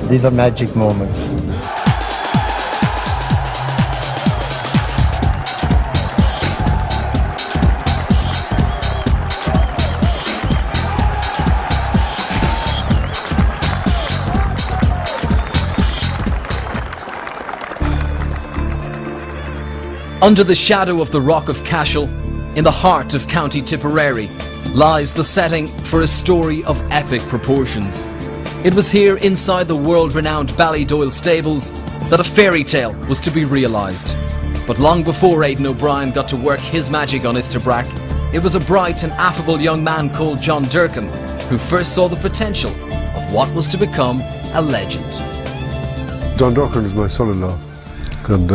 These are magic moments. Under the shadow of the Rock of Cashel, in the heart of County Tipperary, lies the setting for a story of epic proportions. It was here inside the world-renowned Ballydoyle stables that a fairy tale was to be realised. But long before Aidan O'Brien got to work his magic on Istabraq, it was a bright and affable young man called John Durkin who first saw the potential of what was to become a legend. John Durkin is my son-in-law, and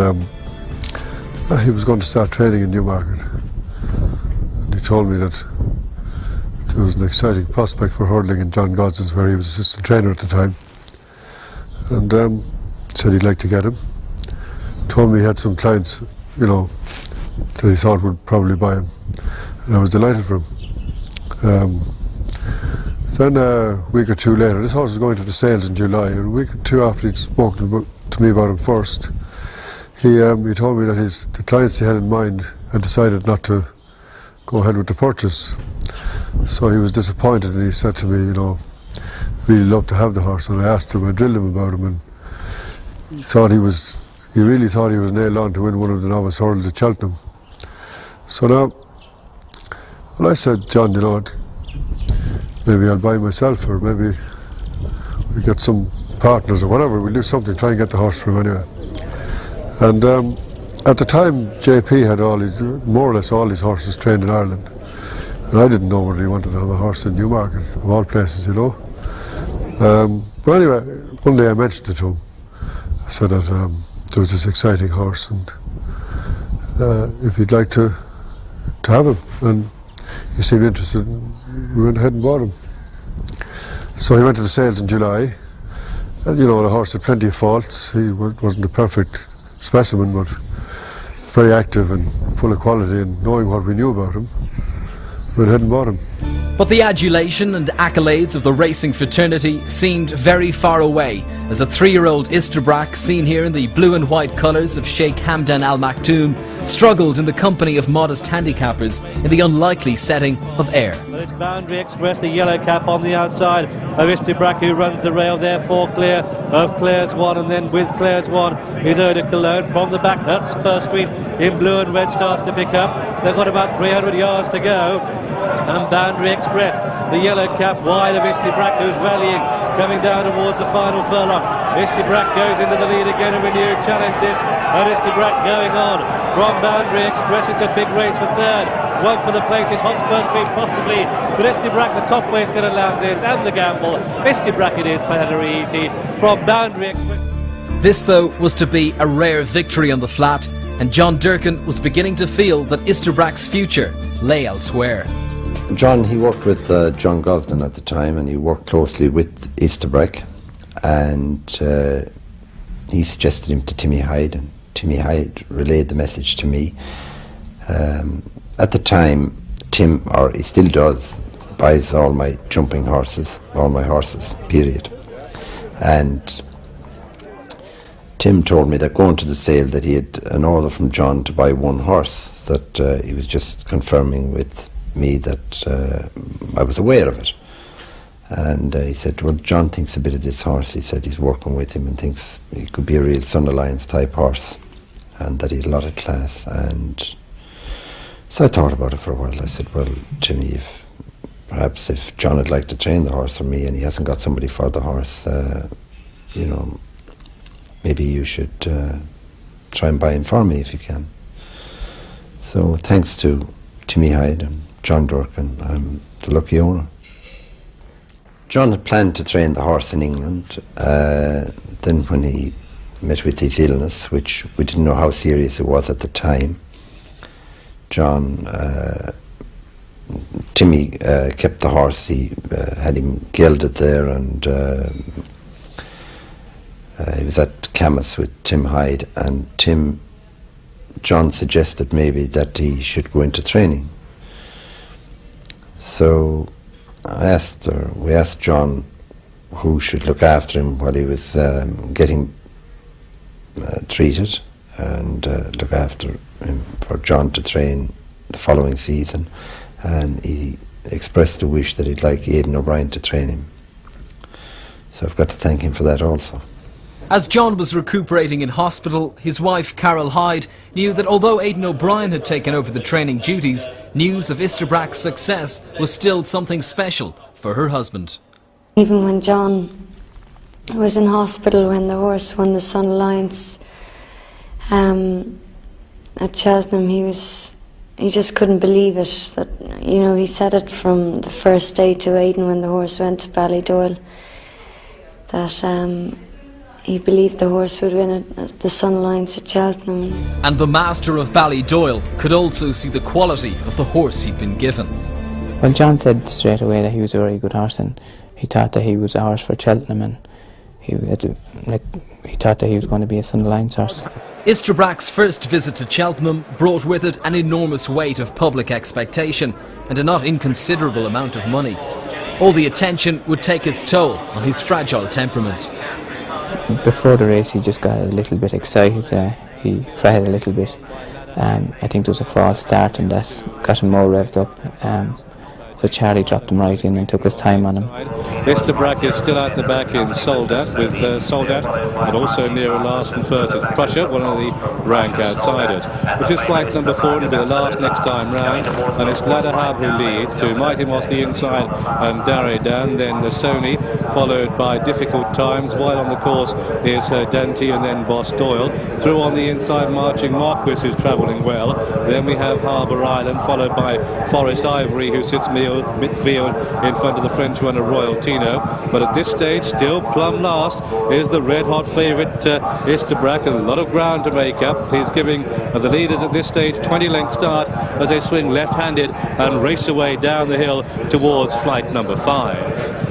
he was going to start training in Newmarket. And he told me that there was an exciting prospect for hurling in John Godson's, where he was assistant trainer at the time. And said he'd like to get him. Told me he had some clients, you know, that he thought would probably buy him. And I was delighted for him. Then a week or two later, this horse was going to the sales in July, and a week or two after he'd spoken to me about him first, he told me that the clients he had in mind had decided not to go ahead with the purchase. So he was disappointed, and he said to me, you know, really loved to have the horse. And I asked him, I drilled him about him, and he really thought he was nailed on to win one of the novice hurdles at Cheltenham. So now, well, I said, John, you know, maybe I'll buy myself, or maybe we get some partners or whatever. We'll do something, try and get the horse for him anyway. And at the time, JP had more or less all his horses trained in Ireland. And I didn't know whether he wanted to have a horse in Newmarket, of all places, you know. But anyway, one day I mentioned it to him. I said that there was this exciting horse, and if he'd like to have him. And he seemed interested, and we went ahead and bought him. So he went to the sales in July. And you know, the horse had plenty of faults. He wasn't a perfect specimen, but very active and full of quality, and knowing what we knew about him, we went ahead and bought him. But the adulation and accolades of the racing fraternity seemed very far away as a 3-year-old Istabraq, seen here in the blue and white colours of Sheikh Hamdan Al Maktoum, struggled in the company of modest handicappers in the unlikely setting of Ayr. But it's Boundary Express, the yellow cap on the outside of Istabraq, who runs the rail there, 4 clear of Clare's 1, and then with Clare's 1 is Eau de Cologne. From the back, Hotspur Street in blue and red starts to pick up. They've got about 300 yards to go. And Boundary Express, the yellow cap wide of Istabraq, who's rallying, coming down towards the final furlong. Istabraq goes into the lead again, a renewed challenge this, and Istabraq going on from Boundary Express. It's a big race for third, one for the places, Hotspur Street possibly, but Istabraq, the top way, is going to land this, and the gamble. Istabraq it is, plenary easy from Boundary Express. This, though, was to be a rare victory on the flat, and John Durkin was beginning to feel that Istabraq's future lay elsewhere. John, he worked with John Gosden at the time, and he worked closely with Istabraq, and he suggested him to Timmy Hyde, and Timmy Hyde relayed the message to me. At the time, Tim, or he still does, buys all my jumping horses, all my horses, period. And Tim told me that going to the sale that he had an order from John to buy 1 horse, that he was just confirming with me that I was aware of it. And he said, well, John thinks a bit of this horse. He said he's working with him and thinks he could be a real Son Alliance type horse, and that he had a lot of class. And so I thought about it for a while. I said, well, Timmy, perhaps if John would like to train the horse for me and he hasn't got somebody for the horse, you know, maybe you should try and buy him for me if you can. So thanks to Timmy Hyde and John Durkin, I'm the lucky owner. John had planned to train the horse in England. Then when he met with his illness, which we didn't know how serious it was at the time, Timmy kept the horse. He had him gelded there, and he was at Camas with Tim Hyde, and John suggested maybe that he should go into training. So we asked John who should look after him while he was getting treated, and look after him for John to train the following season. And he expressed a wish that he'd like Aidan O'Brien to train him. So I've got to thank him for that also. As John was recuperating in hospital, his wife Carol Hyde knew that although Aidan O'Brien had taken over the training duties, news of Istabraq's success was still something special for her husband. Even when John was in hospital when the horse won the Sun Alliance at Cheltenham, he just couldn't believe it. That, you know, he said it from the first day to Aidan when the horse went to Ballydoyle, that he believed the horse would win it at the Sun Alliance at Cheltenham. And the master of Ballydoyle could also see the quality of the horse he'd been given. Well, John said straight away that he was a very good horse, and he thought that he was a horse for Cheltenham, and he thought that he was going to be a Sun Alliance horse. Istabraq's first visit to Cheltenham brought with it an enormous weight of public expectation and a not inconsiderable amount of money. All the attention would take its toll on his fragile temperament. Before the race he just got a little bit excited, he fretted a little bit. I think there was a false start and that got him more revved up. So Charlie dropped him right in and took his time on him. Istabraq is still at the back in Soldat, with Soldat, but also nearer last and first is Prussia, one of the rank outsiders. This is flight number 4, it'll be the last next time round, and it's Ladahab who leads, to Mighty Moss the inside and Darredan, then the Sony, followed by Difficult Times. While on the course is Dante and then Boss Doyle. Through on the inside marching Marquis, who's travelling well. Then we have Harbour Island, followed by Forest Ivory, who sits midfield in front of the French runner Royal Tino. But at this stage, still plumb last is the red-hot favourite Istabraq, and a lot of ground to make up. He's giving the leaders at this stage 20-length start as they swing left-handed and race away down the hill towards flight number 5.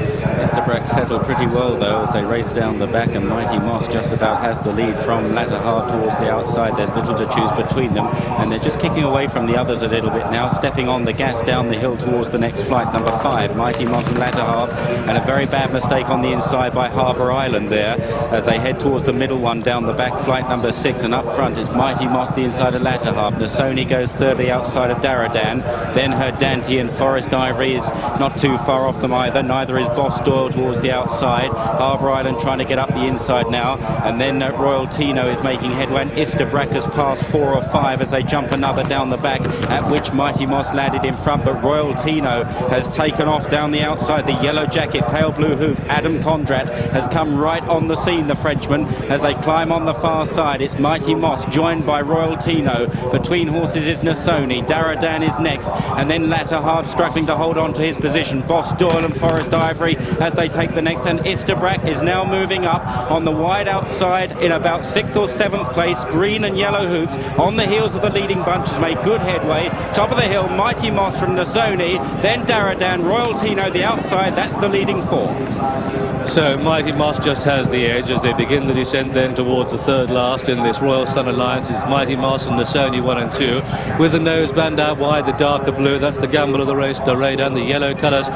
Istabraq settled pretty well though as they race down the back, and Mighty Moss just about has the lead from latter hard towards the outside. There's little to choose between them, and they're just kicking away from the others a little bit now, stepping on the gas down the hill towards the next flight number 5, Mighty Moss and Latterharp, and a very bad mistake on the inside by Harbour Island there as they head towards the middle one down the back, flight number 6, and up front it's Mighty Moss the inside of Latterharp. Nasoni goes thirdly outside of Darredan, then her Dante, and Forest Ivory is not too far off them either, neither is Boss Doyle towards the outside. Harbour Island trying to get up the inside now, and then Royal Tino is making headway, and Istabraq has passed 4 or 5 as they jump another down the back, at which Mighty Moss landed in front, but Royal Tino has taken off down the outside. The yellow jacket, pale blue hoop, Adam Condrat has come right on the scene, the Frenchman, as they climb on the far side. It's Mighty Moss joined by Royal Tino. Between horses is Nasoni, Darredan is next, and then Latterharp struggling to hold on to his position. Boss Doyle and Forest Ivory as they take the next, and Istabraq is now moving up on the wide outside in about 6th or 7th place. Green and yellow hoops on the heels of the leading bunch has made good headway. Top of the hill, Mighty Moss from Nasoni, then Darredan, Royal Tino the outside. That's the leading 4. So Mighty Moss just has the edge as they begin the descent then towards the third last in this Royal Sun Alliance. It's Mighty Moss and Nasoni 1 and 2, with the nose band out wide, the darker blue, that's the gamble of the race, Darredan. The yellow colours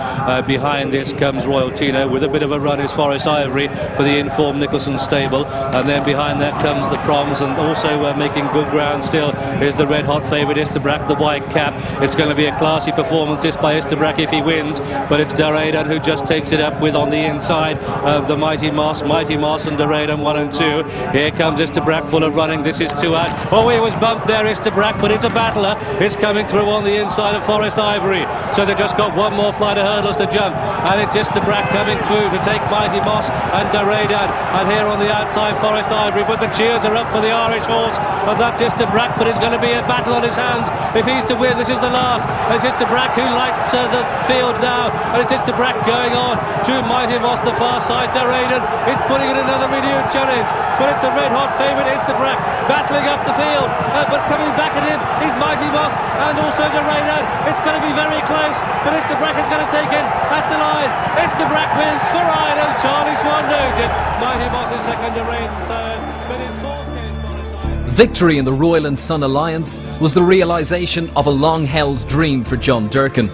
behind this comes Royal Tino, with a bit of a run is Forest Ivory for the informed Nicholson stable, and then behind that comes the Proms, and also making good ground still is the red hot favourite Istabraq, the white cap. It's going to be a classy performance this by Istabraq if he wins, but it's Darredan who just takes it up with on the inside of the Mighty Moss and Darredan 1 and 2. Here comes Istabraq full of running. This is 2 out. Oh, he was bumped there, Istabraq, but it's a battler. It's coming through on the inside of Forest Ivory, so they've just got one more flight of hurdles to jump, and it's Istabraq coming through to take Mighty Moss and Darredan, and here on the outside Forest Ivory, but the cheers are up for the Irish horse, and that's Istabraq, but it's going to be a battle on his hands if he's to win. This is the last. It's Istabraq who lights the field now, and it's Istabraq going on to Mighty Moss the far side. Darredan is putting in another renewed challenge, but it's the red hot favourite Istabraq battling up the field, but coming back at him is Mighty Moss and also Darredan. It's going to be very close, but Istabraq is going to take it at the line. Istabraq wins for Ireland. Charlie Swan knows it. Mighty Moss in second, Darredan third, but in fourth case Forest Ivory. Victory in the Royal and Sun Alliance was the realisation of a long-held dream for John Durkin.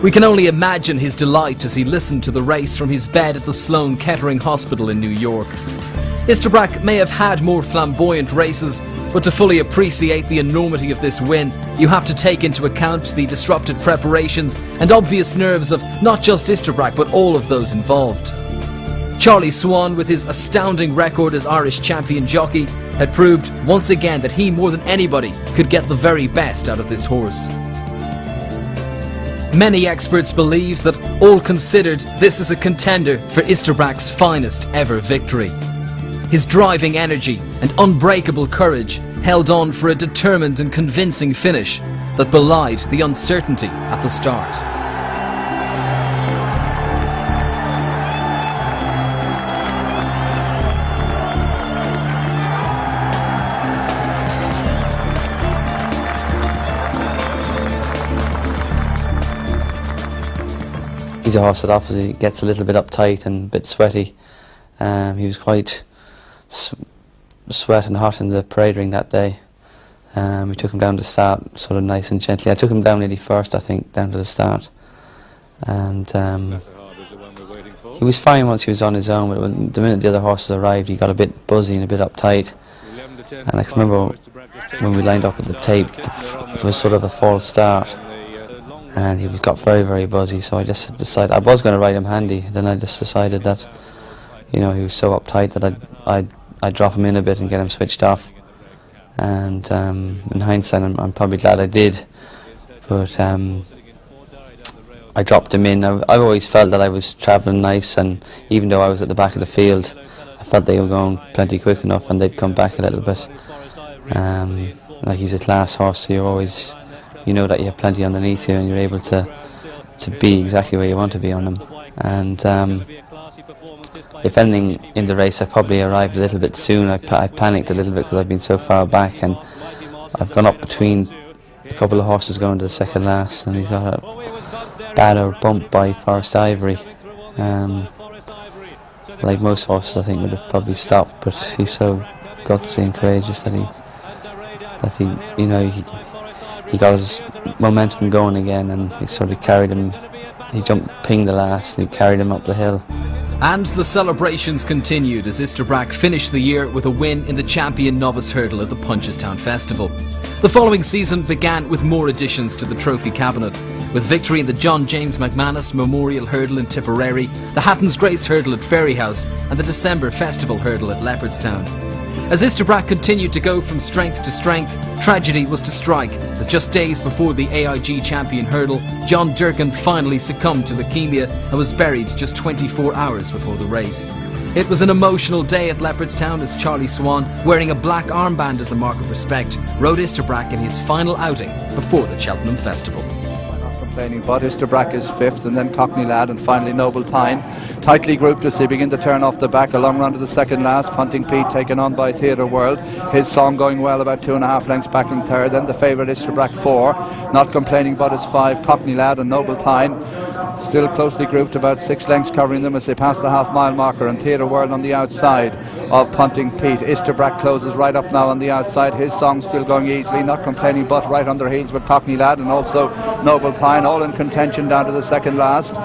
We can only imagine his delight as he listened to the race from his bed at the Sloan Kettering Hospital in New York. Istabraq may have had more flamboyant races, but to fully appreciate the enormity of this win, you have to take into account the disrupted preparations and obvious nerves of not just Istabraq but all of those involved. Charlie Swan, with his astounding record as Irish champion jockey, had proved once again that he, more than anybody, could get the very best out of this horse. Many experts believe that, all considered, this is a contender for Istabraq's finest ever victory. His driving energy and unbreakable courage held on for a determined and convincing finish that belied the uncertainty at the start. He's a horse that obviously gets a little bit uptight and a bit sweaty. He was quite sweat and hot in the parade ring that day. We took him down to the start sort of nice and gently. I took him down nearly first, I think, down to the start. And he was fine once he was on his own, but the minute the other horses arrived, he got a bit buzzy and a bit uptight. And I can remember when we lined up at the tape, it was sort of a false start. And he got very, very buzzy, so I just decided, I was going to ride him handy, then I just decided that, you know, he was so uptight that I'd drop him in a bit and get him switched off. And in hindsight, I'm probably glad I did, but I dropped him in. I've always felt that I was travelling nice, and even though I was at the back of the field, I felt they were going plenty quick enough and they'd come back a little bit. Like, he's a class horse, so you're always, you know that you have plenty underneath you and you're able to be exactly where you want to be on them. And if anything in the race, I probably arrived a little bit soon. I panicked a little bit because I've been so far back, and I've gone up between a couple of horses going to the second last, and he's got a bad old bump by Forest Ivory. Like most horses, I think would have probably stopped, but he's so gutsy and courageous that he you know, he got his momentum going again, and he sort of carried him. He pinged the last and he carried him up the hill. And the celebrations continued as Istabraq finished the year with a win in the Champion Novice Hurdle at the Punchestown Festival. The following season began with more additions to the trophy cabinet, with victory in the John James McManus Memorial Hurdle in Tipperary, the Hatton's Grace Hurdle at Ferryhouse, and the December Festival Hurdle at Leopardstown. As Istabraq continued to go from strength to strength, tragedy was to strike, as just days before the AIG Champion Hurdle, John Durkin finally succumbed to leukemia and was buried just 24 hours before the race. It was an emotional day at Leopardstown as Charlie Swan, wearing a black armband as a mark of respect, rode Istabraq in his final outing before the Cheltenham Festival. But Istabraq is fifth, and then Cockney Lad, and finally Noble Tyne. Tightly grouped as they begin to turn off the back. A long run to the second last. Punting Pete taken on by Theatre World. His song going well, about 2.5 lengths back in third. Then the favourite Istabraq 4. Not complaining but is 5. Cockney Lad and Noble Tyne. Still closely grouped, about 6 lengths covering them as they pass the half-mile marker, and Theatre World on the outside of Punting Pete. Istabraq closes right up now on the outside. His song still going easily, not complaining but right on their heels with Cockney Lad and also Noble Tyne, all in contention down to the second last.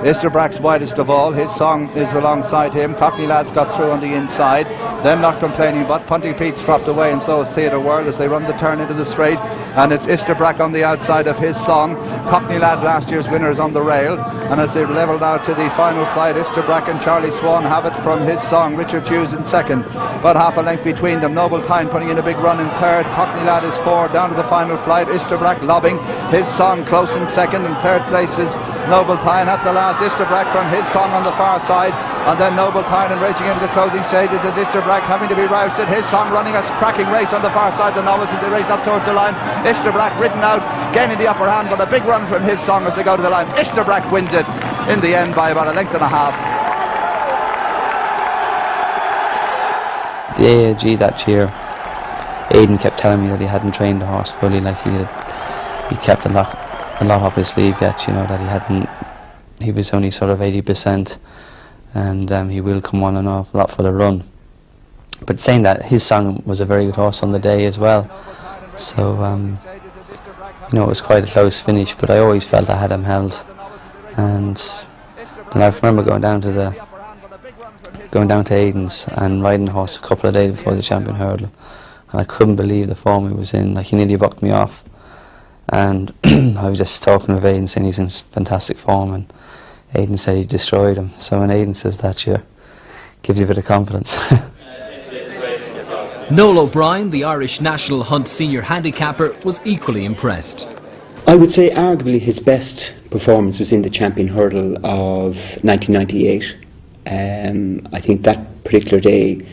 Istabraq's widest of all. His song is alongside him. Cockney Lad's got through on the inside. Then not complaining but Punting Pete's dropped away, and so is Theatre World as they run the turn into the straight, and it's Istabraq on the outside of his song. Cockney Lad, last year's winner, is on the rail, and as they've levelled out to the final flight, Istabraq and Charlie Swan have it from his song. Richard Hughes in second, about half a length between them. Noble Tyne putting in a big run in third. Cockney Lad is 4 down to the final flight. Istabraq lobbing his song close in second, and third place is Noble Tyne at the last. Istabraq from his song on the far side, and then Noble Tyne and racing into the closing stages as Istabraq having to be rousted. His song running a cracking race on the far side. The novices, they race up towards the line. Istabraq ridden out, gaining the upper hand, but a big run from his song as they go to the line. Istabraq wins it in the end by about 1.5 lengths. The AIG that year, Aidan kept telling me that he hadn't trained the horse fully, like he kept a lot up his sleeve yet, you know, that he was only sort of 80%, and he will come on an awful lot for the run. But saying that, his song was a very good horse on the day as well, so you know, it was quite a close finish, but I always felt I had him held. And I remember going down to Aiden's and riding the horse a couple of days before the champion hurdle, and I couldn't believe the form he was in. Like, he nearly bucked me off, and I was just talking with Aiden saying he's in fantastic form, and Aiden said he destroyed him. So when Aiden says that, sure, gives you a bit of confidence. Noel O'Brien, the Irish National Hunt senior handicapper, was equally impressed. I would say arguably his best performance was in the champion hurdle of 1998. I think that particular day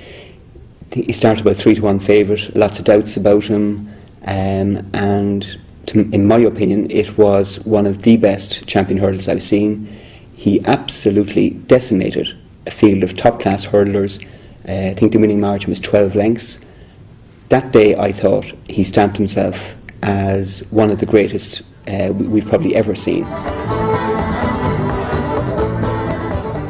he started about 3-1 favourite, lots of doubts about him, and in my opinion it was one of the best champion hurdles I've seen. He absolutely decimated a field of top class hurdlers. I think the winning margin was 12 lengths. That day I thought he stamped himself as one of the greatest we've probably ever seen.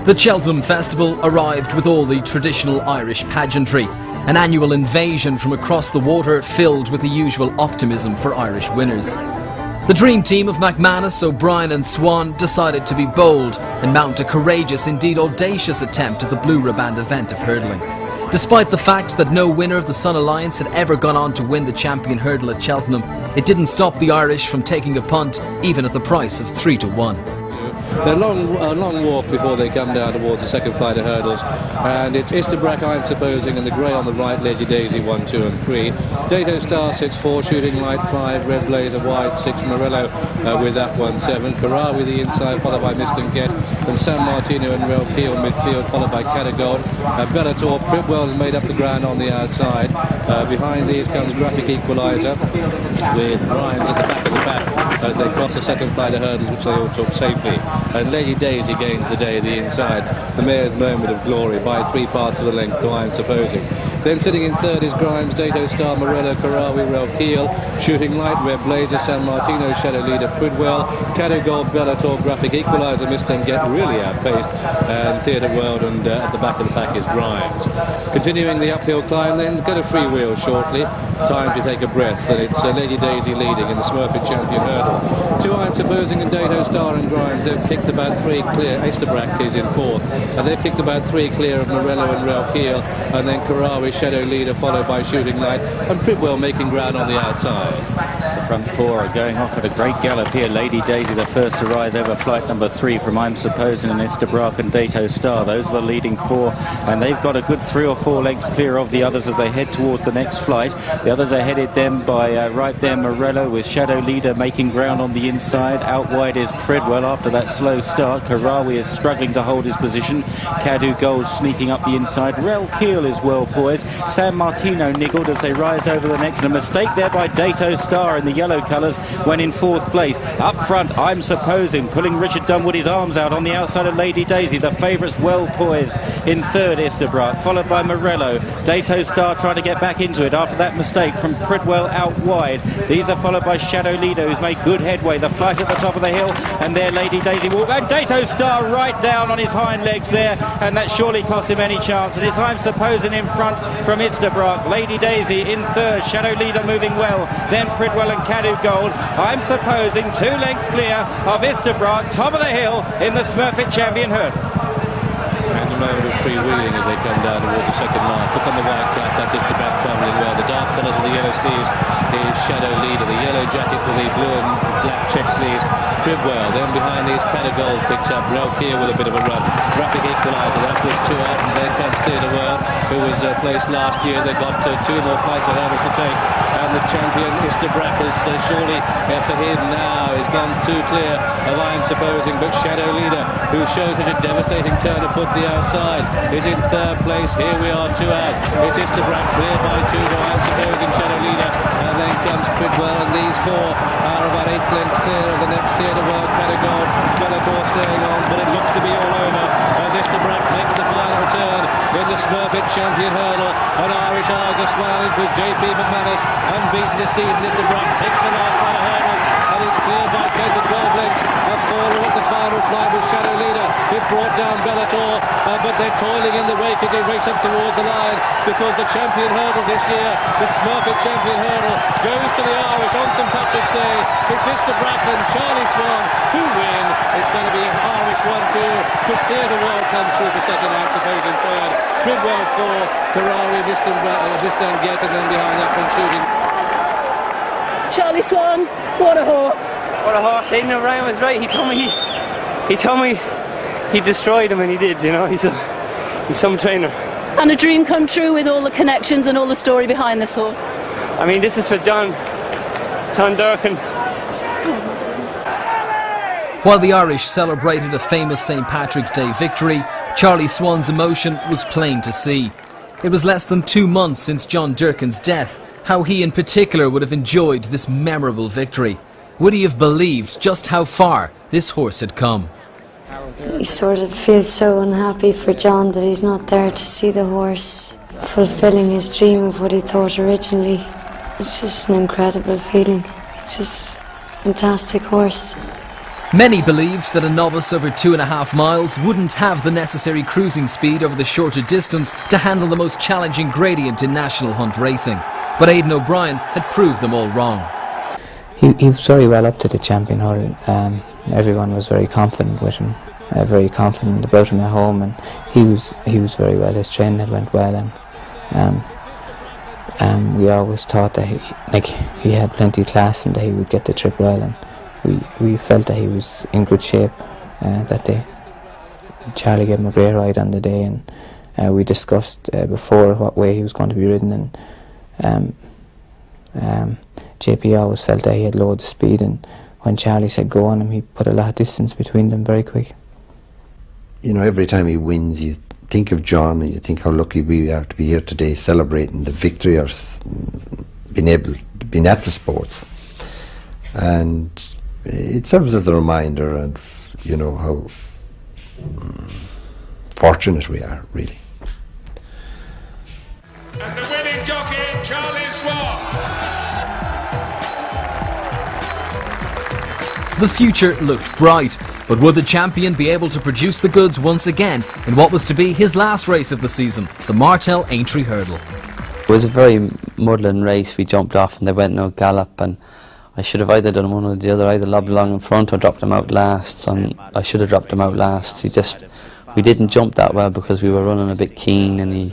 The Cheltenham Festival arrived with all the traditional Irish pageantry, an annual invasion from across the water filled with the usual optimism for Irish winners. The dream team of McManus, O'Brien and Swan decided to be bold and mount a courageous, indeed audacious attempt at the Blue Riband event of hurdling. Despite the fact that no winner of the Sun Alliance had ever gone on to win the champion hurdle at Cheltenham, it didn't stop the Irish from taking a punt, even at the price of 3-1. They're a long walk before they come down towards the second flight of hurdles, and it's Istabraq, I'm supposing, and the grey on the right, Lady Daisy 1, 2 and 3. Dato Star sits 4, Shooting Light 5, Red Blazer wide 6, Morello with that 1, 7, Karawi the inside, followed by Mr. Get, and San Martino and Rel Keel midfield, followed by Cadogold. Bellator, Pripwell's made up the ground on the outside. Behind these comes Graphic Equalizer with Grimes at the back of the pack as they cross the second flight of hurdles, which they all took safely. And Lady Daisy gains the day the inside, the mare's moment of glory, by 3 parts of the length to I'm supposing. Then sitting in third is Grimes, Dato Star, Morello, Karawi, Rel Keel, Shooting Light, Red Blazer, San Martino, Shadow Leader, Pridwell, Cadogold, Bellator, Graphic Equalizer, Mr. Get really outpaced, and Theatre World, and at the back of the pack is Grimes. Continuing the uphill climb, then go to freewheel shortly, time to take a breath, and it's Lady Daisy leading in the Smurfit Champion hurdle. 2 I'm supposing and Dato Star and Grimes, they've kicked about 3 clear. Istabraq is in 4th, and they've kicked about 3 clear of Morello and Rel Keel, and then Karawi, Shadow Leader, followed by Shooting Light, and Pridwell making ground on the outside. The front 4 are going off at a great gallop here. Lady Daisy the first to rise over flight number 3 from I'm supposing and Istabraq and Dato Star. Those are the leading 4, and they've got a good 3 or 4 lengths clear of the others as they head towards the next flight. The others are headed then by right there Morello with Shadow Leader making ground on the inside. Out wide is Pridwell after that slow start. Karawi is struggling to hold his position. Cadu Gold sneaking up the inside. Rel Keel is well poised. San Martino niggled as they rise over the next, and a mistake there by Dato Star in the yellow colours when in 4th place. Up front, I'm supposing, pulling Richard Dunwoodie's arms out on the outside of Lady Daisy. The favourites well poised. In 3rd, Istabraq, followed by Morello. Dato Star trying to get back into it after that mistake from Pridwell out wide. These are followed by Shadow Leader, who's made good headway. The flight at the top of the hill, and there Lady Daisy walk, and Dato Star right down on his hind legs there, and that surely cost him any chance. And it's I'm supposing in front from Istabraq. Lady Daisy in 3rd, Shadow Leader moving well, then Pridwell and Cadu Gold. I'm supposing 2 lengths clear of Istabraq, top of the hill in the Smurfit Champion hurdle. And the moment of freewheeling as they come down towards the second line. Look on the white cap, that's Istabraq travelling well. The dark colours of the yellow sleeves is Shadow Leader. The yellow jacket with the blue and black check sleeves, Pridwell. Then behind these, Cadogold picks up Rel Keel with a bit of a run. Graphic Equalizer, that was 2 out, and there comes Theatre World, who was placed last year. They've got 2 more flights of hurdles to take, and the champion Istabraq is surely for him now. He's gone too clear of I'm supposing, but Shadow Leader, who shows such a devastating turn of foot the outside, is in 3rd place. Here we are, 2 out. It's Istabraq clear by 2 to I'm supposing Shadow Leader, and then comes Pridwell, and these 4 are about 8 lengths clear of the next Theatre World. Cadogold, Bellator staying on, but it looks to be all over as Istabraq makes the final return in the Smurfit Champion hurdle, and Irish eyes are smiling because JP McManus, unbeaten this season. Istabraq takes the last flight of hurdles, and That is cleared by 10 to 12 lengths. A faller at the final flight with Shadow Leader. It brought down Bellator, but they're toiling in the wake as they race up towards the line, because the champion hurdle this year, the Smurfit champion hurdle, goes to the Irish on St Patrick's Day. It's Istabraq and Charlie Swan who win. It's going to be an Irish 1-2. Because Theatre World comes through for second, Antiphasion third, Bridwell 4, Ferrari, Vistan-Get, and then behind that one shooting. Charlie Swan, what a horse! What a horse! Aidan O'Brien was right. He told me he destroyed him, and he did. You know, he's some trainer. And a dream come true with all the connections and all the story behind this horse. I mean, this is for John Durkin. While the Irish celebrated a famous St Patrick's Day victory, Charlie Swan's emotion was plain to see. It was less than 2 months since John Durkin's death. How he in particular would have enjoyed this memorable victory. Would he have believed just how far this horse had come? He sort of feels so unhappy for John that he's not there to see the horse fulfilling his dream of what he thought originally. It's just an incredible feeling. It's just a fantastic horse. Many believed that a novice over 2.5 miles wouldn't have the necessary cruising speed over the shorter distance to handle the most challenging gradient in national hunt racing. But Aidan O'Brien had proved them all wrong. He was very well up to the champion hurdle. Everyone was very confident with him, very confident about him at home, and he was very well. His training had went well, and we always thought that he had plenty of class and that he would get the trip well, and we felt that he was in good shape that day. Charlie gave him a great ride on the day, and we discussed before what way he was going to be ridden, and JP always felt that he had loads of speed, and when Charlie said go on him, he put a lot of distance between them very quick. You know, every time he wins, you think of John and you think how lucky we are to be here today celebrating the victory or being at the sports. And it serves as a reminder of, you know, how fortunate we are, really. And the winning jockey, Charlie Swan. The future looked bright, but would the champion be able to produce the goods once again in what was to be his last race of the season, the Martel Aintree Hurdle? It was a very muddling race. We jumped off and they went no gallop, and I should have either done one or the other, either lobbed along in front or dropped him out last. And I should have dropped him out last. We didn't jump that well because we were running a bit keen, and he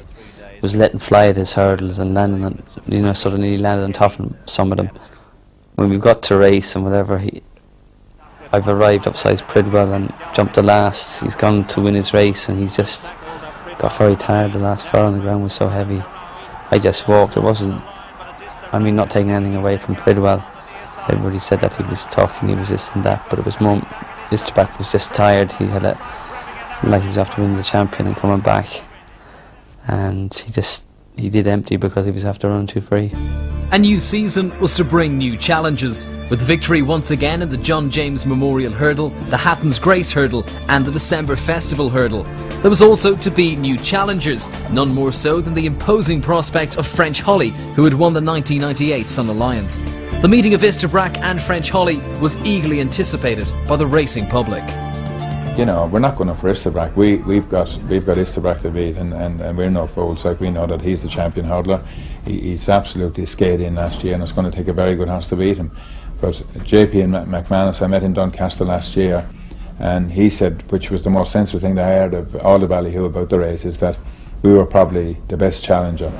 was letting fly at his hurdles and landing on, you know, suddenly he landed on top of some of them. When we got to race and whatever, I've arrived upsides Pridwell and jumped the last. He's gone to win his race, and he just got very tired. The last fur on the ground was so heavy. I just walked. It wasn't, I mean, not taking anything away from Pridwell. Everybody said that he was tough and he was this and that, but it was more, Istabraq was just tired. He had like he was after winning the champion and coming back, and he did empty because he was after running too free. A new season was to bring new challenges, with victory once again in the John James Memorial Hurdle, the Hatton's Grace Hurdle and the December Festival Hurdle. There was also to be new challengers, none more so than the imposing prospect of French Holly, who had won the 1998 Sun Alliance. The meeting of Istabraq and French Holly was eagerly anticipated by the racing public. You know, we're not going for Istabraq. We've got Istabraq to beat, and we're no fools. Like, we know that he's the champion hurdler. He's absolutely skated in last year, and it's going to take a very good horse to beat him. But JP and McManus, I met in Doncaster last year, and he said, which was the most sensible thing that I heard of all the ballyhoo about the race, is that we were probably the best challenger.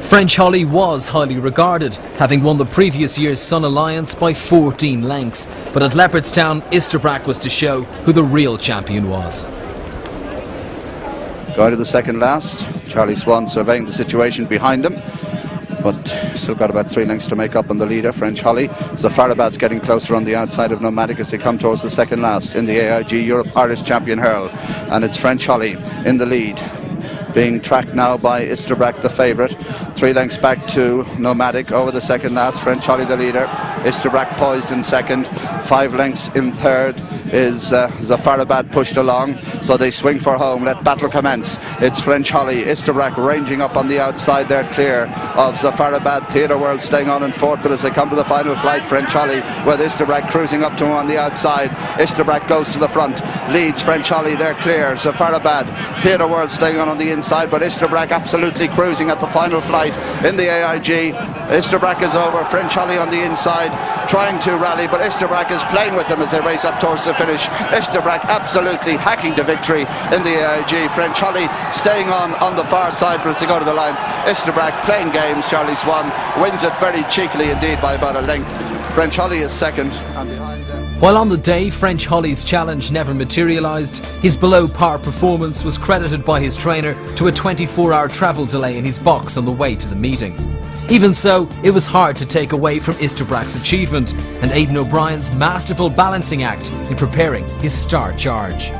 French Holly was highly regarded, having won the previous year's Sun Alliance by 14 lengths. But at Leopardstown, Istabraq was to show who the real champion was. Going to the second last, Charlie Swan surveying the situation behind him, but still got about 3 lengths to make up on the leader, French Holly. Zafarabad's getting closer on the outside of Nomadic as they come towards the second last in the AIG Europe Irish Champion Hurl, and it's French Holly in the lead, being tracked now by Istabraq, the favourite. 3 lengths back to Nomadic over the second last. French Holly the leader. Istabraq poised in second. 5 lengths in third is Zafarabad pushed along, so they swing for home. Let battle commence. It's French Holly, Istabraq ranging up on the outside there, clear of Zafarabad. Theatre World staying on in fourth, but as they come to the final flight, French Holly with Istabraq cruising up to him on the outside. Istabraq goes to the front, leads French Holly, they're clear. Zafarabad, Theatre World staying on the inside, but Istabraq absolutely cruising at the final flight in the AIG. Istabraq is over, French Holly on the inside, trying to rally, but Istabraq is playing with them as they race up towards the finish. Istabraq absolutely hacking to victory in the AIG. French Holly staying on the far side as they go to the line. Istabraq playing games. Charlie Swan wins it very cheekily indeed by about a length. French Holly is second, and behind them. While on the day French Holly's challenge never materialised, his below-par performance was credited by his trainer to a 24-hour travel delay in his box on the way to the meeting. Even so, it was hard to take away from Istabraq's achievement and Aidan O'Brien's masterful balancing act in preparing his star charge.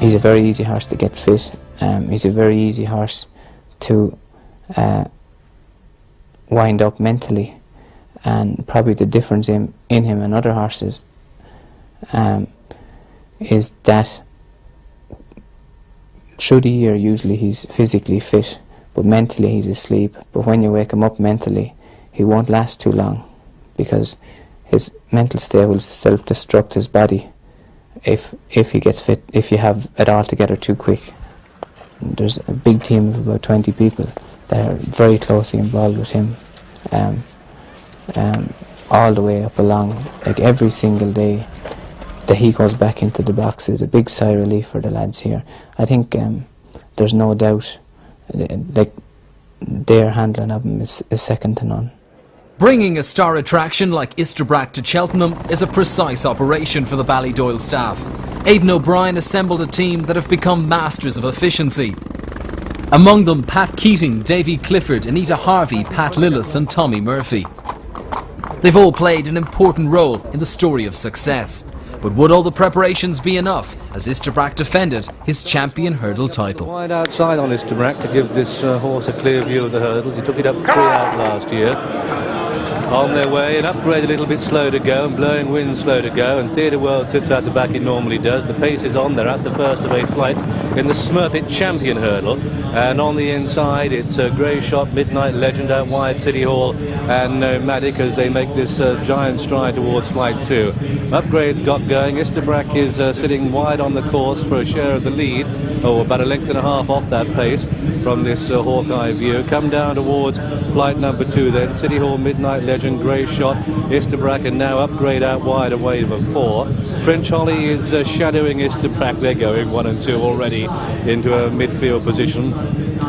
He's a very easy horse to get fit. He's a very easy horse to wind up mentally, and probably the difference in him and other horses is that through the year usually he's physically fit, but mentally he's asleep. But when you wake him up mentally, he won't last too long, because his mental state will self-destruct his body if he gets fit, if you have it all together too quick. There's a big team of about 20 people that are very closely involved with him, all the way up along, like every single day that he goes back into the box is a big sigh of relief for the lads here. I think there's no doubt, like, their handling of him is second to none. Bringing a star attraction like Istabraq to Cheltenham is a precise operation for the Ballydoyle staff. Aidan O'Brien assembled a team that have become masters of efficiency. Among them Pat Keating, Davy Clifford, Anita Harvey, Pat Lillis and Tommy Murphy. They've all played an important role in the story of success. But would all the preparations be enough as Istabraq defended his champion hurdle title? Wide outside on Istabraq to give this horse a clear view of the hurdles. He took it up 3 out last year. On their way, an upgrade a little bit slow to go, and Blowing Wind slow to go, and Theatre World sits out the back, it normally does. The pace is on, they're at the first of 8 flights in the Smurfit Champion hurdle, and on the inside it's a Grey Shot, Midnight Legend out wide, City Hall and Nomadic as they make this giant stride towards flight 2. Upgrades got going. Istabraq is sitting wide on the course for a share of the lead, or about a length and a half off that pace from this Hawkeye view. Come down towards flight number 2 then, City Hall, Midnight Legend, Grey Shot, Istabraq, and now Upgrade out wide away of a 4. French Holly is shadowing Istabraq. They're going 1 and 2 already into a midfield position.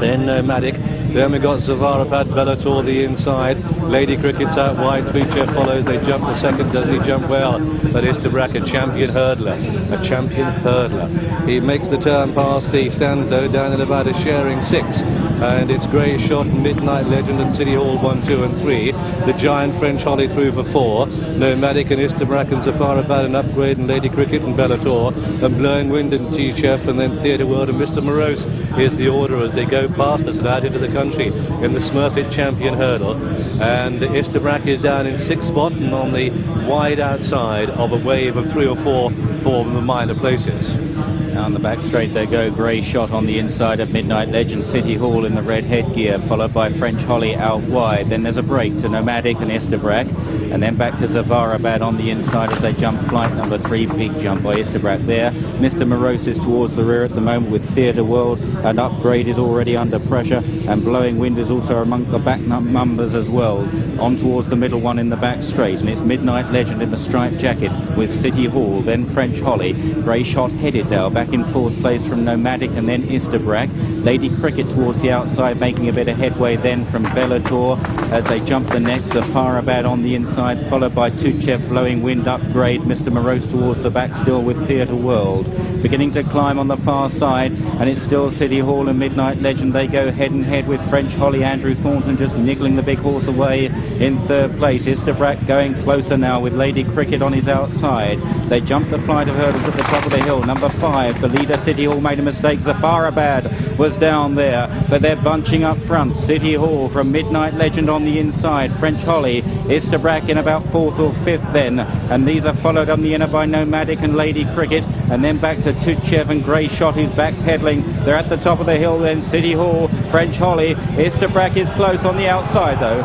Then Nomadic. Then we got Zavarabad, Bellator the inside. Lady Cricket's out wide. Tweetchef follows. They jump the second. Doesn't he jump well? But Istabraq, a champion hurdler. A champion hurdler. He makes the turn past the stands though, down at about a sharing 6. And it's Grey Shot, Midnight Legend and City Hall 1, 2 and 3. The giant French Holly through for 4. Nomadic and Istabraq and Zafarabad and Upgrade and Lady Cricket and Bellator. And Blowing Wind and T-Chef, and then Theatre World and Mr. Morose. Here's the order as they go past us and out into the country in the Smurfit Champion hurdle. And Istabraq is down in 6th spot and on the wide outside of a wave of 3 or 4 for the minor places. Down the back straight they go. Grey Shot on the inside of Midnight Legend, City Hall in the red headgear, followed by French Holly out wide. Then there's a break to Nomadic and Istabraq, and then back to Zavarabad on the inside as they jump flight number 3. Big jump by Istabraq there. Mr. Morose is towards the rear at the moment with Theatre World, and Upgrade is already under pressure, and Blowing Wind is also among the back numbers as well. On towards the middle one in the back straight, and it's Midnight Legend in the striped jacket with City Hall, then French Holly. Grey Shot headed now back in 4th place from Nomadic, and then Istabraq. Lady Cricket towards the outside, making a bit of headway then from Bellator as they jump the next. Zafarabad on the inside, followed by Tuchev, Blowing Wind, Upgrade. Mr. Morose towards the back still with Theatre World. Beginning to climb on the far side, and it's still City Hall and Midnight Legend. They go head and head with French Holly. Andrew Thornton just niggling the big horse away in 3rd place. Istabraq going closer now with Lady Cricket on his outside. They jump the flight of hurdles at the top of the hill. Number 5, back. The leader, City Hall, made a mistake. Zafarabad was down there, but they're bunching up front. City Hall from Midnight Legend on the inside. French Holly, Istabraq in about 4th or 5th then, and these are followed on the inner by Nomadic and Lady Cricket, and then back to Tutchev and Grey Shot, who's backpedaling. They're at the top of the hill then. City Hall, French Holly. Istabraq is close on the outside though.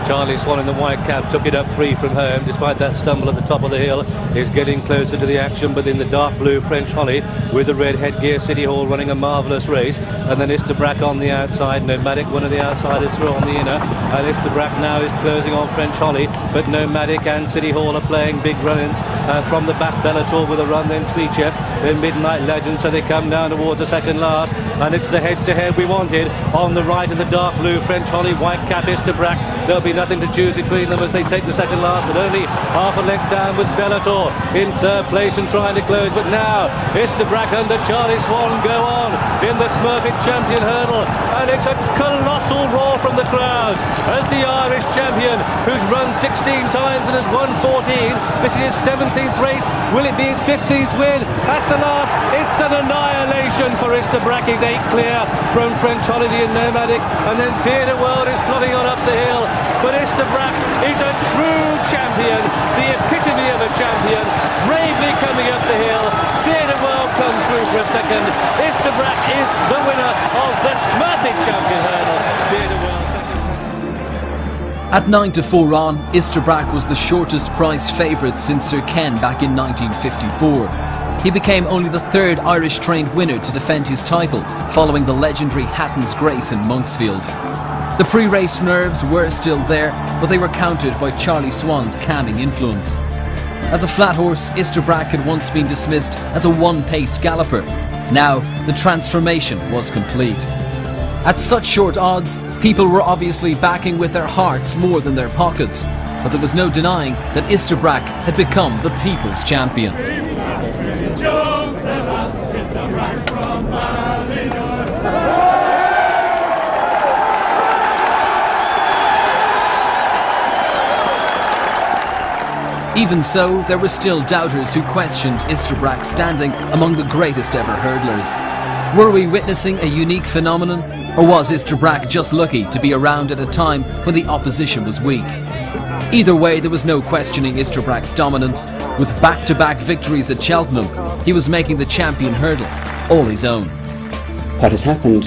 Charlie Swan in the white cap took it up 3 from home despite that stumble at the top of the hill. Is getting closer to the action, but in the dark blue French Holly with the red headgear. City Hall running a marvellous race, and then Istabraq on the outside. Nomadic, one of the outsiders, through on the inner, and Istabraq now is closing on French Holly, but Nomadic and City Hall are playing big run-ins from the back. Bellator with a run, then Tweechev, then Midnight Legend, so they come down towards the second last, and it's the head-to-head we wanted. On the right in the dark blue French Holly, white cap Istabraq. There'll be nothing to choose between them as they take the second last, but only half a length down was Bellator in 3rd place and trying to close. But now Istabraq under Charlie Swan go on in the Smurfit Champion hurdle, and it's a colossal roar from the crowds as the Irish champion, who's run 16 times and has won 14. This is his 17th race. Will it be his 15th win at the last? It's an annihilation for Istabraq. He's 8 clear from French Holiday and Nomadic, and then Theatre World is plodding on up the hill. But Istabraq is a true champion, the epitome of a champion, bravely coming up the hill. Theatre World comes through for a second. Istabraq is the winner of the Smurfit Champion hurdle. Theatre World. At 9-4 on, Istabraq was the shortest priced favourite since Sir Ken back in 1954. He became only the 3rd Irish-trained winner to defend his title, following the legendary Hatton's Grace in Monksfield. The pre-race nerves were still there, but they were countered by Charlie Swan's calming influence. As a flat horse, Istabraq had once been dismissed as a one-paced galloper. Now, the transformation was complete. At such short odds, people were obviously backing with their hearts more than their pockets, but there was no denying that Istabraq had become the people's champion. Even so, there were still doubters who questioned Istabraq's standing among the greatest ever hurdlers. Were we witnessing a unique phenomenon, or was Istabraq just lucky to be around at a time when the opposition was weak? Either way, there was no questioning Istabraq's dominance. With back-to-back victories at Cheltenham, he was making the champion hurdle all his own. What has happened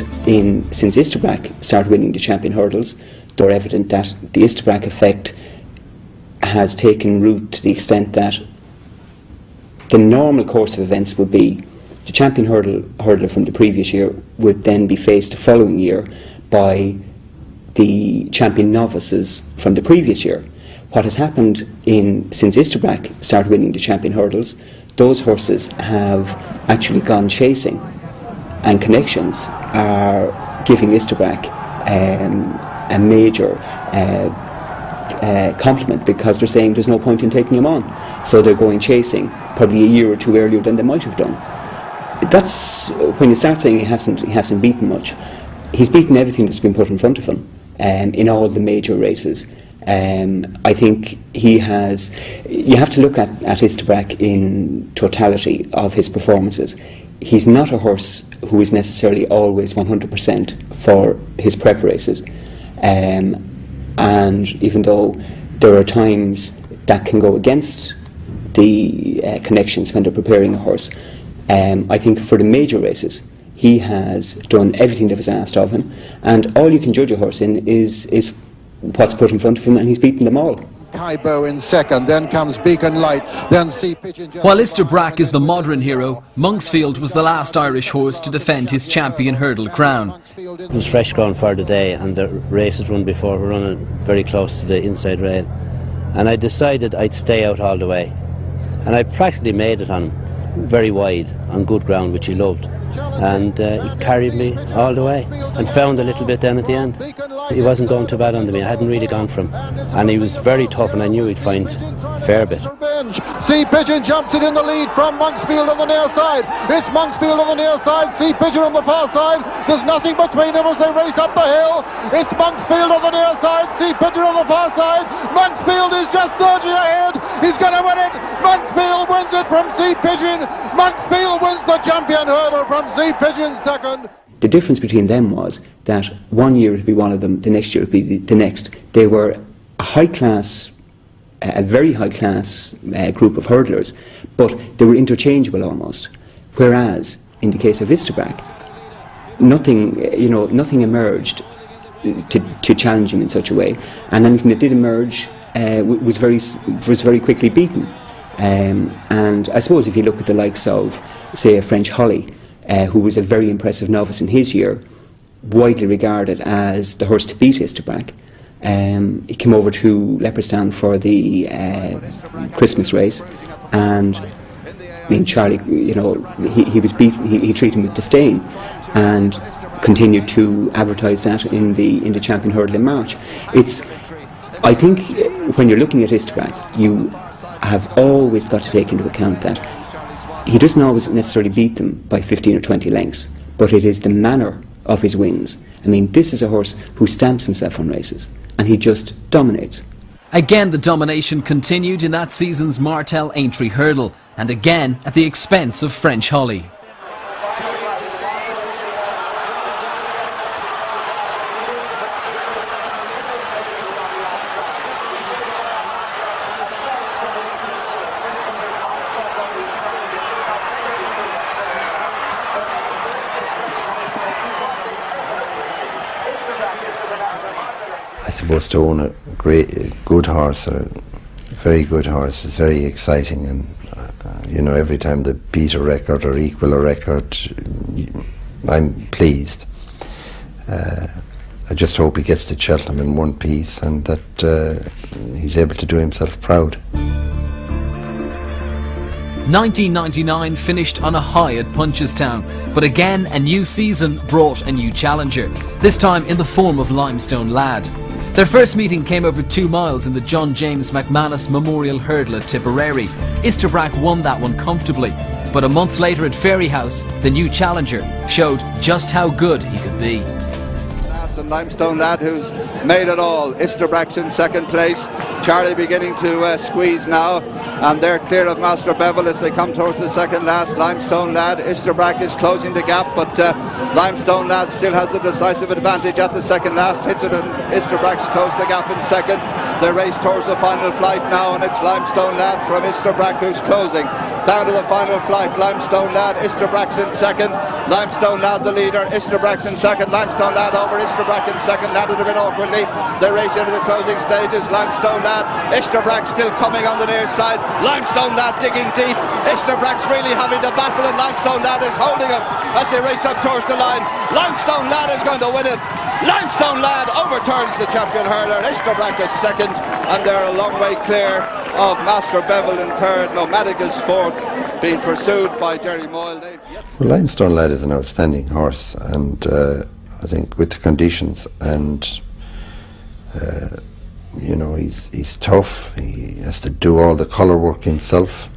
since Istabraq started winning the champion hurdles, they're evident that the Istabraq effect has taken root to the extent that the normal course of events would be the champion hurdler from the previous year would then be faced the following year by the champion novices from the previous year. What has happened since Istabraq started winning the champion hurdles, those horses have actually gone chasing, and connections are giving Istabraq a major compliment, because they're saying there's no point in taking him on. So they're going chasing probably a year or two earlier than they might have done. That's when you start saying he hasn't beaten much. He's beaten everything that's been put in front of him in all the major races. I think he has. You have to look at Istabraq in totality of his performances. He's not a horse who is necessarily always 100% for his prep races. And even though there are times that can go against the connections when they're preparing a horse, I think for the major races he has done everything that was asked of him, and all you can judge a horse in is what's put in front of him, and he's beaten them all. Tybo in second, then comes Beacon Light, then Sea Pigeon. While Istabraq is the modern hero, Monksfield was the last Irish horse to defend his champion hurdle crown. It was fresh ground for the day, and the races run before were running very close to the inside rail, and I decided I'd stay out all the way, and I practically made it on very wide on good ground, which he loved, and he carried me all the way and found a little bit then at the end. He wasn't going too bad under me. I hadn't really gone for him, and he was very tough, and I knew he'd find a fair bit. Sea Pigeon jumps it in the lead from Monksfield on the near side. It's Monksfield on the near side, Sea Pigeon on the far side. There's nothing between them as they race up the hill. It's Monksfield on the near side, Sea Pigeon on the far side. Monksfield is just surging ahead. He's going to win it. Monksfield wins it from Sea Pigeon. Monksfield wins the champion hurdle from Sea Pigeon second. The difference between them was that one year it would be one of them, the next year it would be the next. They were a high-class, a very high-class group of hurdlers, but they were interchangeable almost. Whereas, in the case of Istabraq, nothing emerged to challenge him in such a way, and anything that did emerge was very quickly beaten. And I suppose if you look at the likes of, say, a French Holly, who was a very impressive novice in his year, widely regarded as the horse to beat Istabraq. He came over to Leopardstown for the Christmas race, and I mean, Charlie, he was beaten. He treated him with disdain, and continued to advertise that in the Champion Hurdle in March. I think when you're looking at Istabraq, you have always got to take into account that he doesn't always necessarily beat them by 15 or 20 lengths, but it is the manner of his wins. I mean, this is a horse who stamps himself on races, and he just dominates. Again, the domination continued in that season's Martel Aintree Hurdle, and again at the expense of French Holly. I suppose to own a good horse, or a very good horse, is very exciting, and every time they beat a record or equal a record, I'm pleased. I just hope he gets to Cheltenham in one piece, and that he's able to do himself proud. 1999 finished on a high at Punchestown, but again a new season brought a new challenger, this time in the form of Limestone Lad. Their first meeting came over 2 miles in the John James McManus Memorial Hurdle at Tipperary. Istabraq won that one comfortably, but a month later at Fairyhouse, the new challenger showed just how good he could be. And Limestone Lad, who's made it all. Istabraq's in second place. Charlie beginning to squeeze now, and they're clear of Master Bevel as they come towards the second last. Limestone Lad, Istabraq is closing the gap, but Limestone Lad still has the decisive advantage at the second last. Hits it, and Istabraq's closed the gap in second. They race towards the final flight now, and it's Limestone Lad from Istabraq who's closing. Down to the final flight, Limestone Lad, Istabraq's in second. Limestone Lad the leader, Istabraq's in second. Limestone Lad over Istabraq in second, landed a bit awkwardly. They race into the closing stages. Limestone Lad, Istabraq still coming on the near side. Limestone Lad digging deep. Istabraq's really having the battle, and Limestone Lad is holding him as they race up towards the line. Limestone Lad is going to win it. Limestone Lad overturns the champion hurler. Istabraq is second, and they're a long way clear of Master Bevel in third. Nomadic is fourth, being pursued by Jerry Moyle. Well, Limestone Lad is an outstanding horse, and I think with the conditions, and he's tough. He has to do all the colour work himself,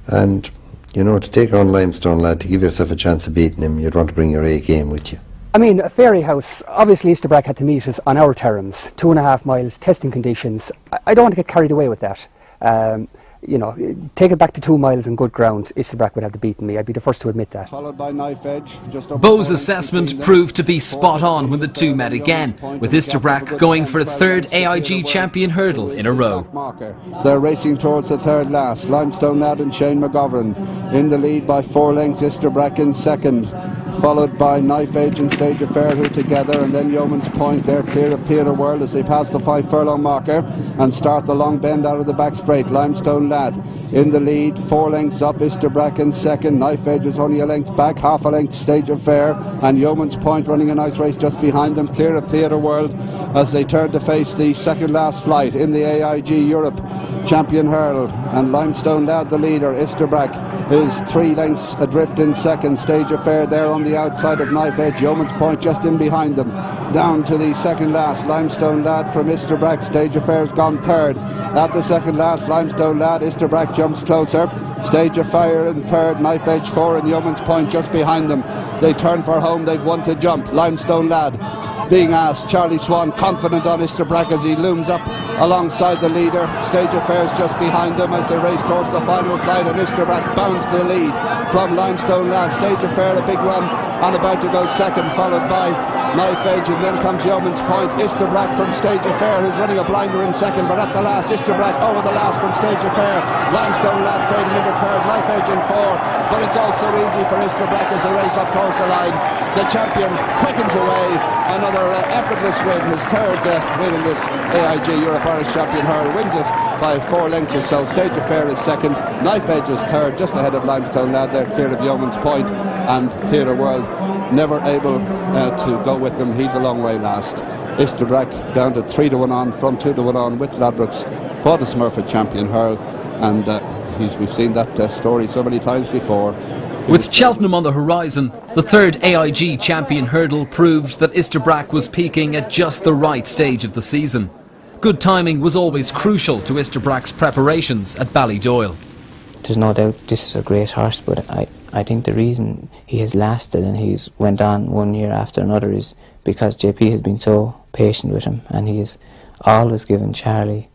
and to take on Limestone Lad, to give yourself a chance of beating him, you'd want to bring your A game with you. I mean, a Fairyhouse, obviously Istabraq had to meet us on our terms, 2.5 miles, testing conditions. I don't want to get carried away with that. Take it back to 2 miles in good ground, Istabraq would have to beaten me. I'd be the first to admit that. Followed by Knife Edge. Bo's assessment proved to be spot on when the two met again, with Istabraq going for a third AIG champion hurdle in a row. They're racing towards the third last. Limestone Lad and Shane McGovern in the lead by 4 lengths. Istabraq in second, followed by Knife Edge and Stage Affair, who together, and then Yeoman's Point. They're clear of Theatre World as they pass the 5 furlong marker and start the long bend out of the back straight. Limestone Lad in the lead, 4 lengths up. Istabraq in second. Knife Edge is only a length back, half a length Stage Affair, and Yeoman's Point running a nice race just behind them, clear of Theatre World as they turn to face the second last flight in the AIG Europe Champion Hurl, and Limestone Lad the leader. Istabraq is 3 lengths adrift in second. Stage Affair there on the outside of Knife Edge. Yeoman's Point just in behind them. Down to the second last, Limestone Lad from Istabraq. Stage Affair's gone third. At the second last, Limestone Lad. Istabraq jumps closer. Stage Affair in third. Knife Edge 4 and Yeoman's Point just behind them. They turn for home. They've won to jump. Limestone Lad being asked. Charlie Swan confident on Istabraq as he looms up alongside the leader. Stage Affairs just behind them as they race towards the final flight, and Istabraq bounds to the lead from Limestone Lad. Stage Affair a big run and about to go second, followed by Knife Edge, and then comes Yeoman's Point. Istabraq from Stage Affair, who's running a blinder in second, but at the last Istabraq over the last from Stage Affair. Limestone Lad fading into third, Knife Edge in fourth, but it's also easy for Istabraq as they race up towards the line. The champion quickens away. Another effortless win, his third win in this AIG Europe Irish Champion Hurl, wins it by 4 lengths or so. Stage Affair is second, Knife Edge is third, just ahead of Limestone Lad there, clear of Yeoman's Point, and Theatre World never able to go with them. He's a long way last. Istabraq down to 3-1 on, from 2-1 on with Ladbrokes for the Smurfit Champion Hurl, and we've seen that story so many times before. With Cheltenham on the horizon, the third AIG Champion Hurdle proved that Istabraq was peaking at just the right stage of the season. Good timing was always crucial to Istabraq's preparations at Ballydoyle. There's no doubt this is a great horse, but I think the reason he has lasted and he's went on 1 year after another is because JP has been so patient with him, and he has always given Charlie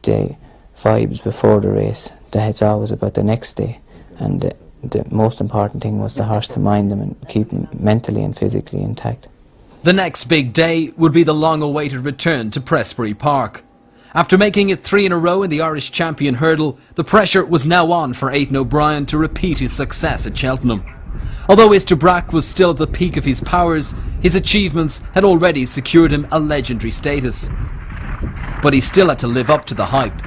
the vibes before the race that it's always about the next day, and the most important thing was the horse to mind him and keep him mentally and physically intact. The next big day would be the long-awaited return to Prestbury Park. After making it 3 in a row in the Irish Champion Hurdle, the pressure was now on for Aidan O'Brien to repeat his success at Cheltenham. Although Istabraq was still at the peak of his powers, his achievements had already secured him a legendary status. But he still had to live up to the hype.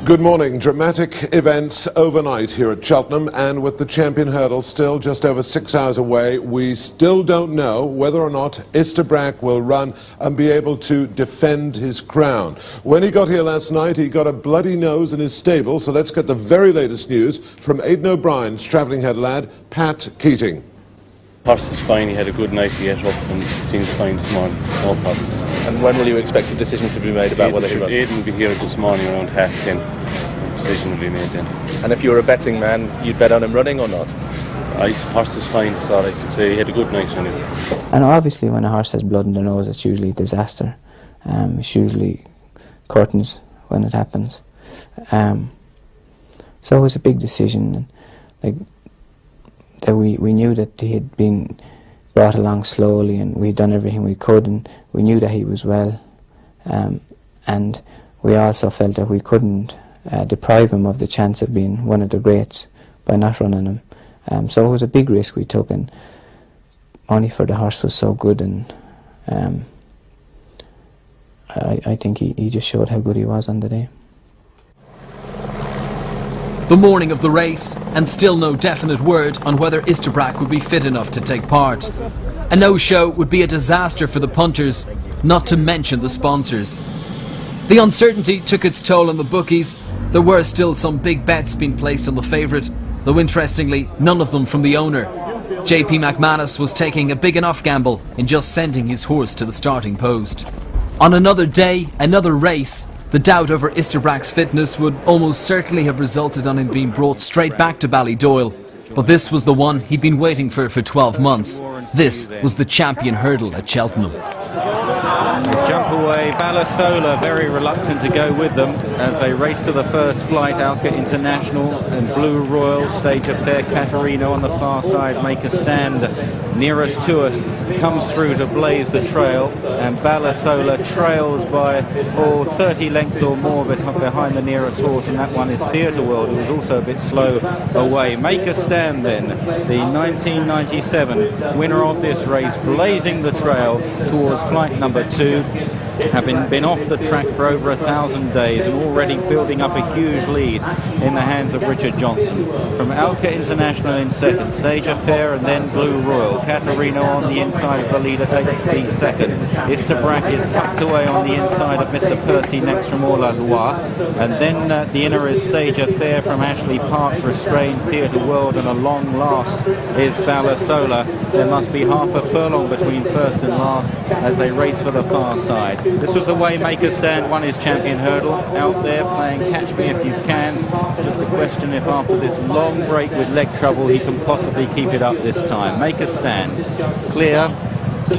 Good morning. Dramatic events overnight here at Cheltenham, and with the Champion Hurdle still just over 6 hours away, we still don't know whether or not Istabraq will run and be able to defend his crown. When he got here last night, he got a bloody nose in his stable, so let's get the very latest news from Aidan O'Brien's travelling head lad, Pat Keating. Horse is fine, he had a good night, he ate up and seems fine this morning, no problems. And when will you expect a decision to be made about whether he runs? Aidan will be here this morning around 10:30. Decision will be made then. And if you were a betting man, you'd bet on him running or not? Horse is fine, that's all I can say. He had a good night anyway. And obviously when a horse has blood in the nose, it's usually a disaster. It's usually curtains when it happens. So it was a big decision. Like, that we knew that he had been brought along slowly, and we'd done everything we could, and we knew that he was well, and we also felt that we couldn't deprive him of the chance of being one of the greats by not running him. So it was a big risk we took, and only for the horse was so good, and I think he just showed how good he was on the day. The morning of the race, and still no definite word on whether Istabraq would be fit enough to take part. A no-show would be a disaster for the punters, not to mention the sponsors. The uncertainty took its toll on the bookies. There were still some big bets being placed on the favourite, though interestingly, none of them from the owner. JP McManus was taking a big enough gamble in just sending his horse to the starting post. On another day, another race, the doubt over Istabraq's fitness would almost certainly have resulted on him being brought straight back to Ballydoyle. But this was the one he'd been waiting for 12 months. This was the Champion Hurdle at Cheltenham. Jump away, Balasola very reluctant to go with them as they race to the first flight. Alca International and Blue Royal, Stage of Fair, Caterino on the far side make a stand nearest to us, comes through to blaze the trail, and Balasola trails by 30 lengths or more behind the nearest horse, and that one is Theatre World, who was also a bit slow away. Make a stand then, the 1997 winner of this race, blazing the trail towards flight number 2, having been off the track for over 1,000 days and already building up a huge lead in the hands of Richard Johnson. From Alca International in second, Stage of Fair and then Blue Royal. Caterino on the inside of the leader takes the second. Istabraq is tucked away on the inside of Mr. Percy next from All La Loire. And then the inner is Stage of Fair from Ashley Park, restrained Theatre World, and a long last is Balasola. There must be half a furlong between first and last as they race for the far side. This was the way Make a Stand won his champion hurdle, out there playing Catch Me If You Can. It's just a question if after this long break with leg trouble he can possibly keep it up this time. Make a Stand clear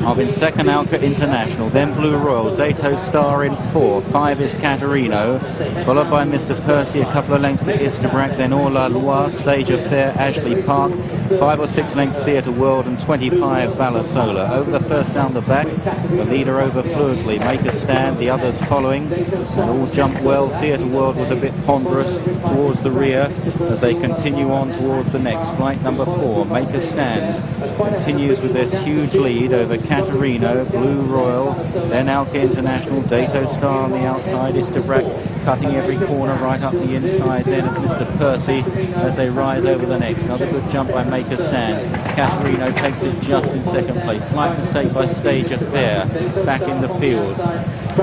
of in second Alca International, then Blue Royal, Dato Star in 4, 5 is Caterino, followed by Mr. Percy a couple of lengths to Istabraq, then All La Loire, Stage of Fair, Ashley Park, 5 or 6 lengths Theatre World, and 25 Balasola. Over the first down the back, the leader over fluently, Make a Stand, the others following, and all jump well. Theatre World was a bit ponderous towards the rear as they continue on towards the next. Flight number 4, Make a Stand, continues with this huge lead over Caterino, Blue Royal, then Alca International, Dato Star on the outside, Istabraq cutting every corner right up the inside then of Mr. Percy as they rise over the next. Another good jump by Make a Stand. Caterino takes it just in second place. Slight mistake by Stage of Fair, back in the field.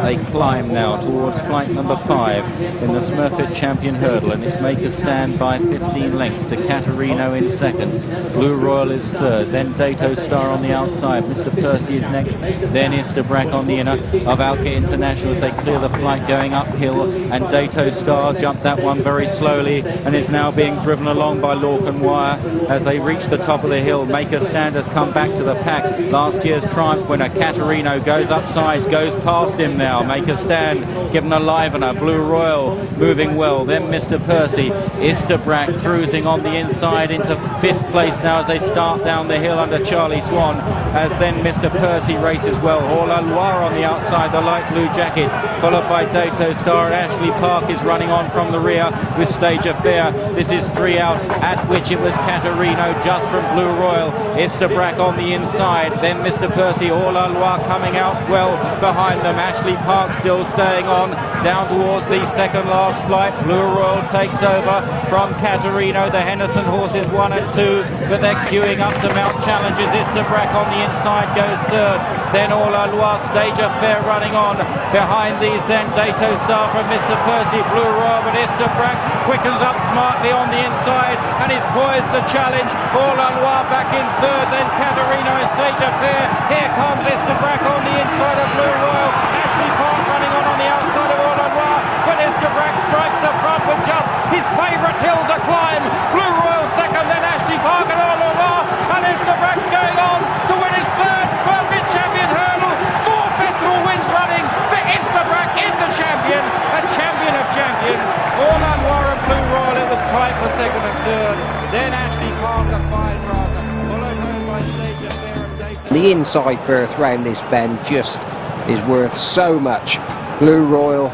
They climb now towards flight number 5 in the Smurfit Champion Hurdle, and it's Make a Stand by 15 lengths to Caterino in second. Blue Royal is third, then Dato Star on the outside. Mr. Percy is next, then Istabraq on the inner of Alca International as they clear the flight going uphill, and Dato Star jumped that one very slowly and is now being driven along by Lorcan Wire as they reach the top of the hill. Make a Stand has come back to the pack. Last year's Triumph winner Caterino goes up sides, goes past him now. Make a Stand given a livener. Blue Royal moving well, then Mr. Percy. Istabraq cruising on the inside into 5th place now as they start down the hill under Charlie Swan, as then Mr. Percy races well. All La Loire on the outside, the light blue jacket, followed by Dato Star, and Ashley Park is running on from the rear with Stage of Fair. This is 3 out, at which it was Caterino just from Blue Royal. Istabraq on the inside, then Mr. Percy. All La Loire coming out well behind them. Ashley Park still staying on down towards the second last flight. Blue Royal takes over from Caterino. The Henderson horses 1 and 2, but they're queuing up to mount challenges. Istabraq on the inside goes third, then All La Loire, Stage of Fair running on behind these, then Dato Star from Mr. Percy. Blue Royal, but Istabraq quickens up smartly on the inside and is poised to challenge. All La Loire back in third, then Caterino and Stage of Fair. Here comes Istabraq on the inside of Blue Royal. Ashley Park running on the outside of All La Loire, but Istabraq strikes the front with just his favourite hill to climb. Blue Royal second, then Ashley Park and All La Loire, and Istabraq's going on to win his third Smurfit Champion Hurdle. 4 festival wins running for Istabraq in the champion, a champion of champions. All La Loire and Blue Royal, it was tight for second and third. Then Ashley Park, a fine run, followed home by Stage of Fair and Dato. The inside berth round this bend just is worth so much. Blue Royal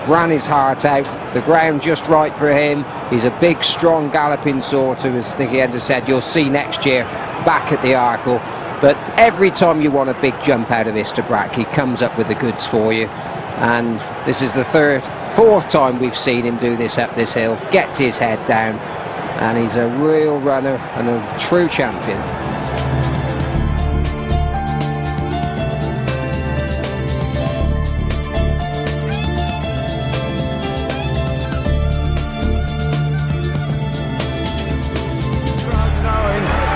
ran his heart out, the ground just right for him. He's a big, strong, galloping sort of, as Nicky Ender said, you'll see next year back at the Arkle. But every time you want a big jump out of Istabraq, he comes up with the goods for you. And this is the 4th time we've seen him do this up this hill, gets his head down, and he's a real runner and a true champion.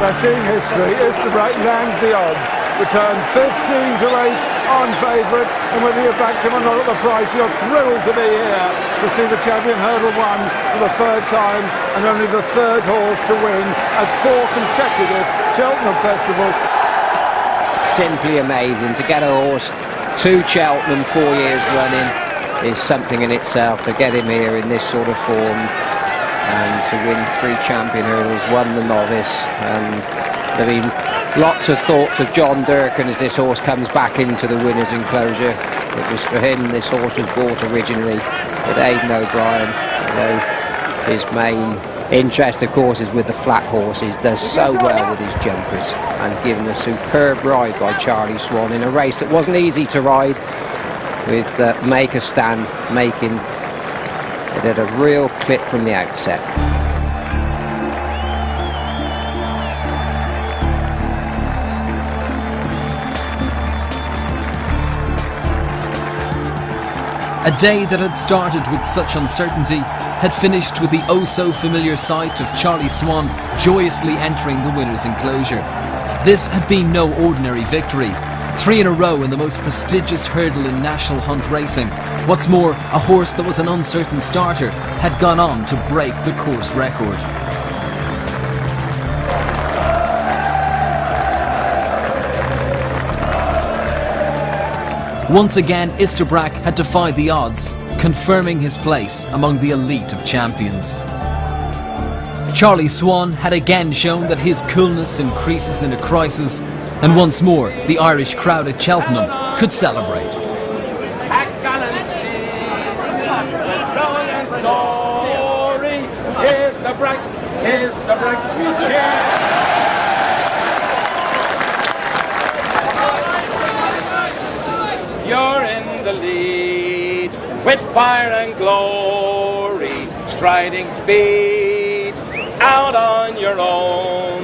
By seeing history, Istabraq lands the odds. Return 15 to 8 on favourite, and whether you're backed him or not at the price, you're thrilled to be here to see the Champion Hurdle won for the 3rd time, and only the 3rd horse to win at 4 consecutive Cheltenham festivals. Simply amazing to get a horse to Cheltenham 4 years running is something in itself. To get him here in this sort of form and to win 3 champion hurdles, won the novice, and there have been lots of thoughts of John Durkan as this horse comes back into the winner's enclosure. It was for him this horse was bought originally, but Aidan O'Brien, although his main interest of course is with the flat horses, does so well with his jumpers, and given a superb ride by Charlie Swan in a race that wasn't easy to ride, with Make a Stand making it at a real clip from the outset. A day that had started with such uncertainty had finished with the oh-so-familiar sight of Charlie Swan joyously entering the winner's enclosure. This had been no ordinary victory. 3 in a row in the most prestigious hurdle in national hunt racing. What's more, a horse that was an uncertain starter had gone on to break the course record. Once again, Istabraq had defied the odds, confirming his place among the elite of champions. Charlie Swan had again shown that his coolness increases in a crisis, and once more the Irish crowd at Cheltenham could celebrate. You're in the lead with fire and glory, striding speed out on your own.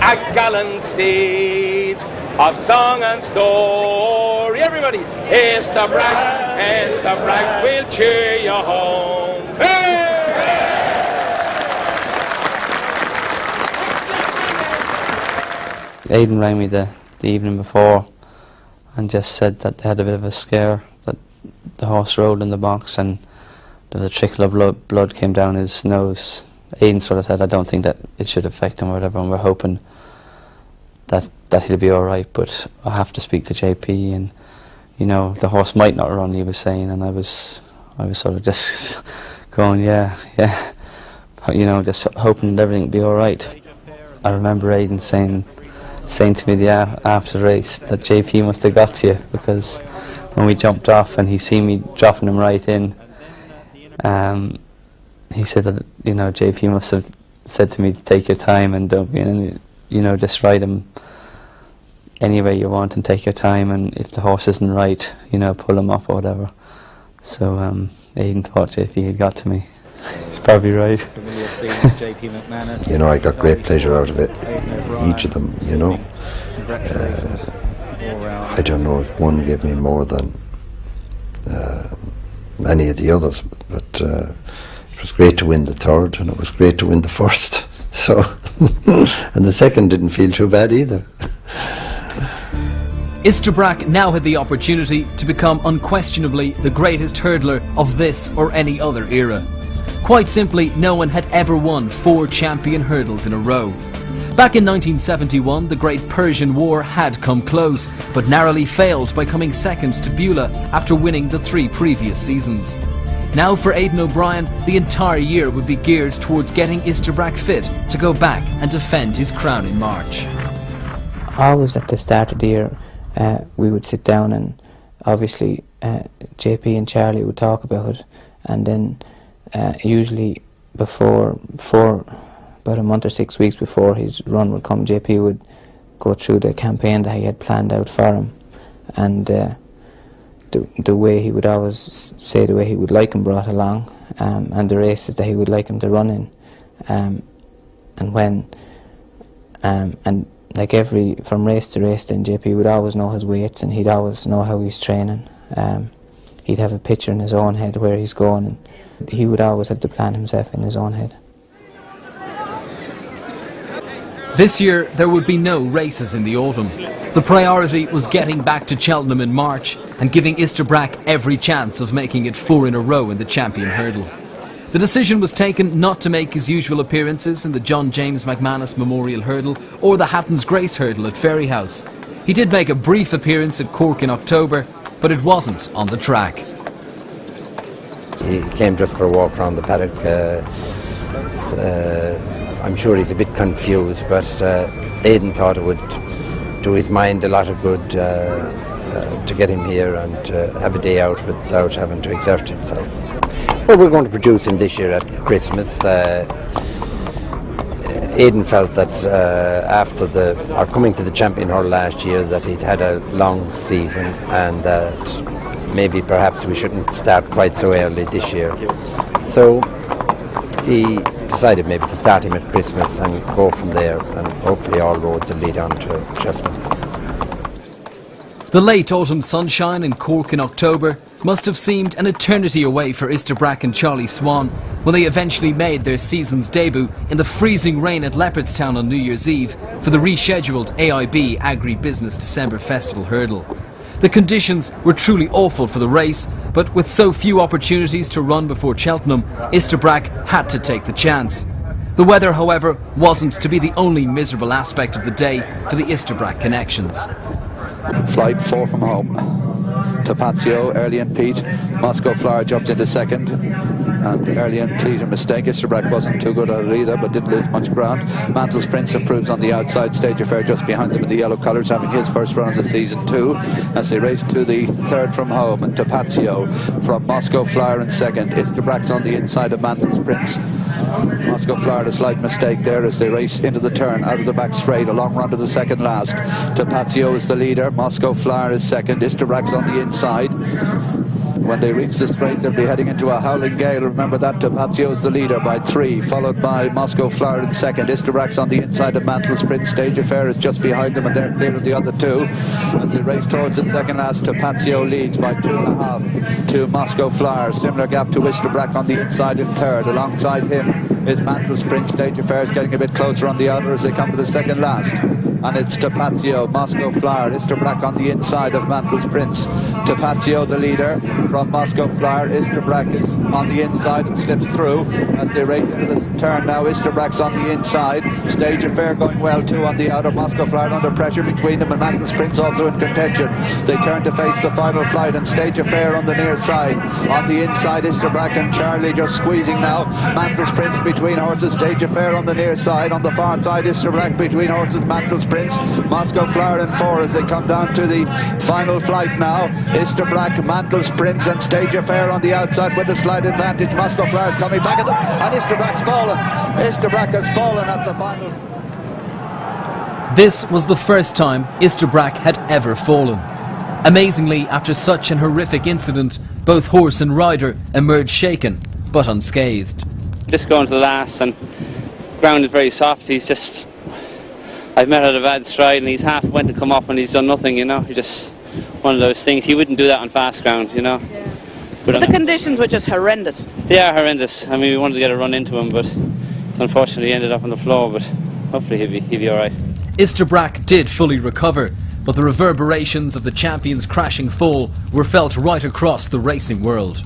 A gallant steed of song and story. Everybody, Istabraq, Istabraq, we'll cheer you home. Hey! Aidan rang me the evening before and just said that they had a bit of a scare, that the horse rolled in the box and there was a trickle of blood came down his nose. Aidan sort of said, I don't think that it should affect him or whatever, and we're hoping that he'll be alright, but I have to speak to JP, and you know, the horse might not run, he was saying, and I was sort of just going, yeah, but, you know, just hoping that everything would be alright. I remember Aidan saying to me after the race that JP must have got you, because when we jumped off and he seen me dropping him right in, he said that, you know, JP must have said to me to take your time and don't be, and, you know, just ride him any way you want and take your time, and if the horse isn't right, you know, pull him up or whatever. So Aidan thought JP had got to me. He's probably right. You know, I got great pleasure out of it, each of them, you know. I don't know if one gave me more than any of the others, but it was great to win the third, and it was great to win the first. So, and the second didn't feel too bad either. Istabraq now had the opportunity to become unquestionably the greatest hurdler of this or any other era. Quite simply, no one had ever won 4 champion hurdles in a row. Back in 1971, the Great Persian War had come close, but narrowly failed by coming second to Beulah after winning the 3 previous seasons. Now for Aidan O'Brien, the entire year would be geared towards getting Istabraq fit to go back and defend his crown in March. Always at the start of the year, we would sit down and obviously JP and Charlie would talk about it, and then usually about a month or 6 weeks before his run would come, JP would go through the campaign that he had planned out for him, and the way he would always say the way he would like him brought along, and the races that he would like him to run in, and like from race to race, then JP would always know his weights, and he'd always know how he's training. He'd have a picture in his own head where he's going, and he would always have to plan himself in his own head. This year there would be no races in the autumn. The priority was getting back to Cheltenham in March and giving Istabraq every chance of making it 4 in a row in the champion hurdle. The decision was taken not to make his usual appearances in the John James McManus Memorial Hurdle or the Hatton's Grace Hurdle at Ferryhouse. He did make a brief appearance at Cork in October, but it wasn't on the track. He came just for a walk around the paddock. I'm sure he's a bit confused, but Aidan thought it would do his mind a lot of good to get him here and have a day out without having to exert himself. Well, we're going to produce him this year at Christmas. Aidan felt that after coming to the Champion Hurl last year, that he'd had a long season and that maybe perhaps we shouldn't start quite so early this year. So he decided maybe to start him at Christmas and go from there, and hopefully all roads will lead on to Cheltenham. The late autumn sunshine in Cork in October must have seemed an eternity away for Istabraq and Charlie Swan when they eventually made their season's debut in the freezing rain at Leopardstown on New Year's Eve for the rescheduled AIB Agri-Business December Festival Hurdle. The conditions were truly awful for the race, but with so few opportunities to run before Cheltenham, Istabraq had to take the chance. The weather, however, wasn't to be the only miserable aspect of the day for the Istabraq connections. Flight 4 from home. Tapazio, early and Pete. Moscow Flower jumped into second. And early and Pete a mistake. Istabraq wasn't too good at it either, but didn't lose much ground. Mantle's Prince improves on the outside. Stage Affair just behind them in the yellow colours, having his first run of the season too, as they race to the third from home. And Tapazio from Moscow Flower in second. Istabraq's on the inside of Mantle's Prince. Moscow Flower, a slight mistake there as they race into the turn, out of the back straight, a long run to the second last. Tapazio is the leader, Moscow Flower is second, Istabraq's on the inside. When they reach the straight, they'll be heading into a howling gale. Remember that. Tapazio is the leader by 3, followed by Moscow Flower in second. Istabraq's on the inside of Mantle's Prince. Stage Affair is just behind them, and they're clear of the other two. As they race towards the second last, Tapazio leads by 2.5 to Moscow Flower. Similar gap to Istabraq on the inside in third. Alongside him is Mantle's Prince. Stage Affair is getting a bit closer on the outer as they come to the second last. And it's Tapazio, Moscow Flower, Istabraq on the inside of Mantle's Prince. Tapazio the leader from Moscow Flower. Istabraq is on the inside and slips through as they race into the turn now. Istabraq's on the inside. Stage Affair going well too on the outer. Moscow Flower under pressure between them, and Mantle's Prince also in contention. They turn to face the final flight, and Stage Affair on the near side. On the inside, Istabraq and Charlie just squeezing now. Mantle's Prince between horses. Stage Affair on the near side. On the far side, Istabraq between horses. Mantle's Prince. Moscow Flower in 4 as they come down to the final flight now. Istabraq, Mantle's Prince and Stage Affair on the outside with a slight advantage. Moscow Flower is coming back at them, and Istabraq's fallen. Istabraq has fallen at the final. This was the first time Istabraq had ever fallen. Amazingly, after such an horrific incident, both horse and rider emerged shaken, but unscathed. Just going to the last, and ground is very soft. He's just, I've met at a bad stride, and he's half went to come up and he's done nothing, you know. He just, one of those things, he wouldn't do that on fast ground, you know. Yeah. But the conditions were just horrendous. They are horrendous. I mean, we wanted to get a run into him, but it's unfortunately ended up on the floor, but hopefully he'll be alright. Istabraq did fully recover, but the reverberations of the champion's crashing fall were felt right across the racing world.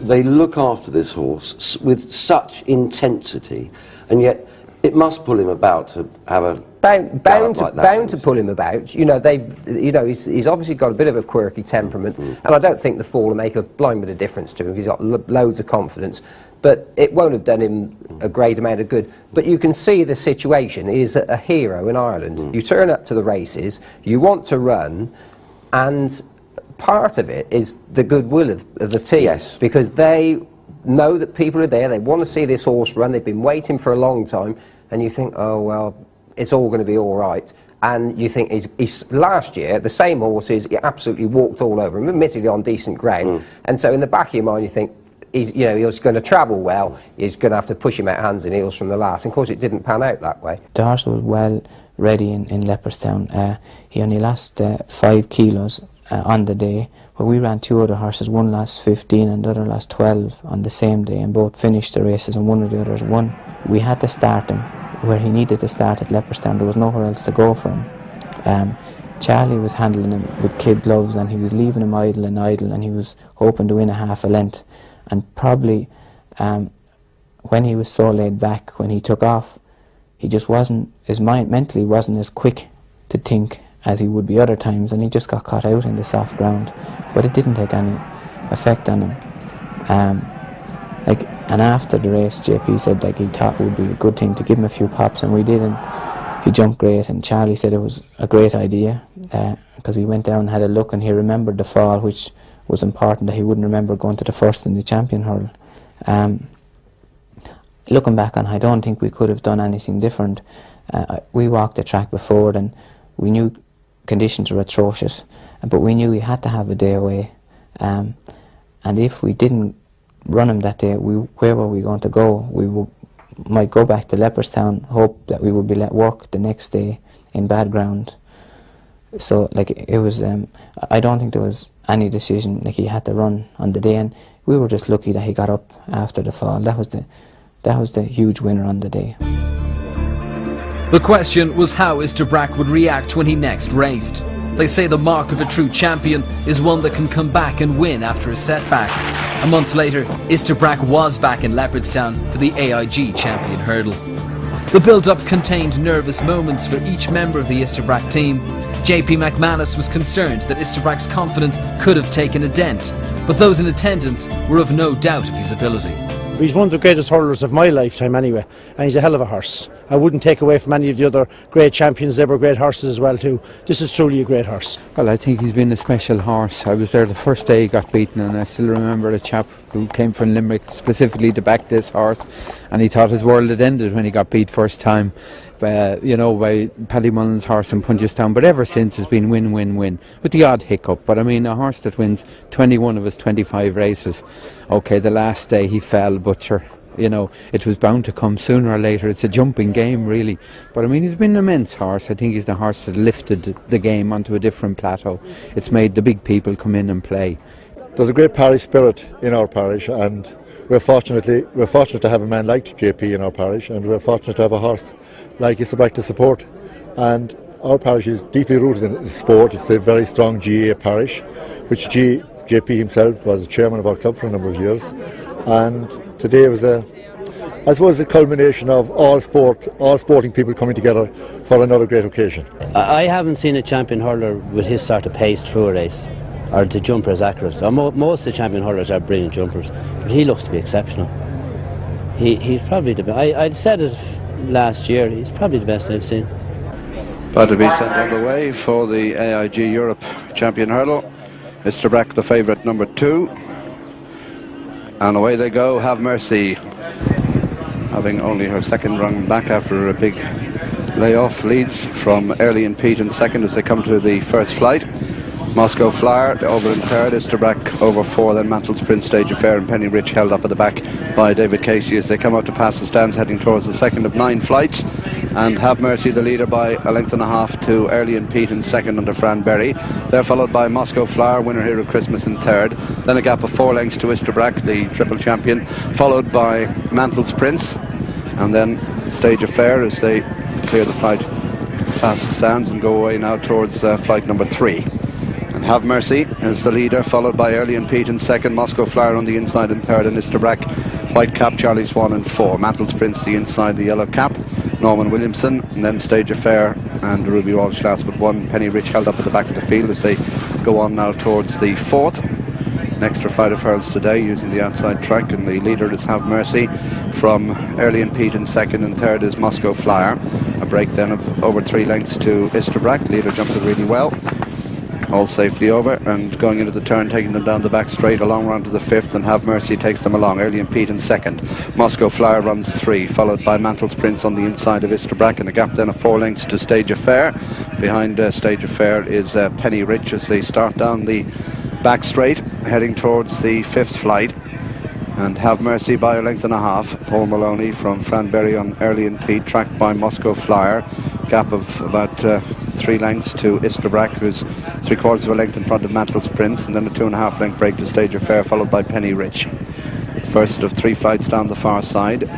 They look after this horse with such intensity, and yet it must pull him about to have a bound to pull him about. You know, he's obviously got a bit of a quirky temperament, and I don't think the fall will make a blind bit of difference to him. He's got loads of confidence, but it won't have done him a great amount of good. But you can see the situation. He's a hero in Ireland. You turn up to the races, you want to run, and part of it is the goodwill of the team. Yes. Because they know that people are there, they want to see this horse run, they've been waiting for a long time, and you think, oh well, it's all going to be all right. And you think he's last year, the same horses, he absolutely walked all over him, admittedly on decent ground. And so in the back of your mind you think, he's going to travel well, he's going to have to push him out hands and heels from the last. And of course it didn't pan out that way. The horse was well ready in Leopardstown. He only lost 5 kilos on the day, but we ran 2 other horses, one lost 15 and the other lost 12 on the same day, and both finished the races and one of the others won. We had to start him where he needed to start at Leopardstown. There was nowhere else to go for him. Charlie was handling him with kid gloves, and he was leaving him idle, and he was hoping to win a half a length. And probably when he was so laid back, when he took off, he just wasn't, his mind mentally wasn't as quick to think as he would be other times, and he just got caught out in the soft ground, but it didn't take any effect on him. And after the race, JP said he thought it would be a good thing to give him a few pops, and we did, and he jumped great, and Charlie said it was a great idea because he went down and had a look, and he remembered the fall, which was important, that he wouldn't remember going to the first in the champion hurdle. Looking back on, I don't think we could have done anything different. We walked the track before, and we knew conditions were atrocious, but we knew we had to have a day away, and if we didn't run him that day, where were we going to go? We might go back to Leopardstown, hope that we would be let work the next day in bad ground. So it was, I don't think there was any decision, he had to run on the day, and we were just lucky that he got up after the fall. That was the huge winner on the day. The question was how Istabraq would react when he next raced. They say the mark of a true champion is one that can come back and win after a setback. A month later, Istabraq was back in Leopardstown for the AIG Champion Hurdle. The build-up contained nervous moments for each member of the Istabraq team. JP McManus was concerned that Istabraq's confidence could have taken a dent, but those in attendance were of no doubt of his ability. He's one of the greatest hurlers of my lifetime anyway, and he's a hell of a horse. I wouldn't take away from any of the other great champions. They were great horses as well too. This is truly a great horse. Well, I think he's been a special horse. I was there the first day he got beaten, and I still remember a chap who came from Limerick specifically to back this horse, and he thought his world had ended when he got beat first time. By Paddy Mullen's horse in Punchestown, but ever since it's been win, win, win, with the odd hiccup. But I mean, a horse that wins 21 of his 25 races. Okay, the last day he fell, but sure, it was bound to come sooner or later. It's a jumping game, really. But I mean, he's been an immense horse. I think he's the horse that lifted the game onto a different plateau. It's made the big people come in and play. There's a great parish spirit in our parish, and we're fortunate to have a man like JP in our parish, and we're fortunate to have a horse like Istabraq to support. And our parish is deeply rooted in sport. It's a very strong GAA parish, which JP himself was chairman of our club for a number of years. And today was a culmination of all sporting people coming together for another great occasion. I haven't seen a champion hurler with his sort of pace through a race, or the jumper is accurate. Most of the champion hurlers are brilliant jumpers, but he looks to be exceptional. He's probably the best. I said it last year, he's probably the best I've seen. About to be sent underway for the AIG Europe Champion Hurdle. Istabraq the favourite, number 2. And away they go. Have Mercy, having only her second run back after a big layoff, leads from Early and Pete in second as they come to the first flight. Moscow Flyer over in third, Istabraq over 4, then Mantle's Prince, Stage Affair and Penny Rich held up at the back by David Casey as they come out to pass the stands, heading towards the second of 9 flights. And Have Mercy the leader by a length and a half to Early and Pete in second under Fran Berry. They're followed by Moscow Flyer, winner here of Christmas in third. Then a gap of 4 lengths to Istabraq, the triple champion, followed by Mantle's Prince. And then Stage Affair as they clear the flight past the stands and go away now towards flight number 3. Have Mercy is the leader, followed by Early and Pete in second, Moscow Flyer on the inside in third, and Istabraq, white cap, Charlie Swan in 4. Mantle's Prince the inside, the yellow cap, Norman Williamson, and then Stage Affair and Ruby Walsh last but 1. Penny Rich held up at the back of the field as they go on now towards the 4th. An extra flight of hurls today using the outside track, and the leader is Have Mercy from Early and Pete in second, and third is Moscow Flyer. A break then of over 3 lengths to Istabraq. Leader jumps it really well. All safely over, and going into the turn, taking them down the back straight, a long run to the 5th, and Have Mercy takes them along. Early and Pete in second. Moscow Flyer runs 3, followed by Mantle's Prince on the inside of Istabraq, and a gap then of 4 lengths to Stage Affair. Behind Stage Affair is Penny Rich as they start down the back straight, heading towards the 5th flight. And Have Mercy by a length and a half. Paul Maloney from Fran Berry on Early and Pete, tracked by Moscow Flyer. Gap of about 3 lengths to Istabraq, who's 3/4 of a length in front of Mantle's Prince, and then a 2.5 length break to Stage Affair, followed by Penny Rich. First of 3 flights down the far side,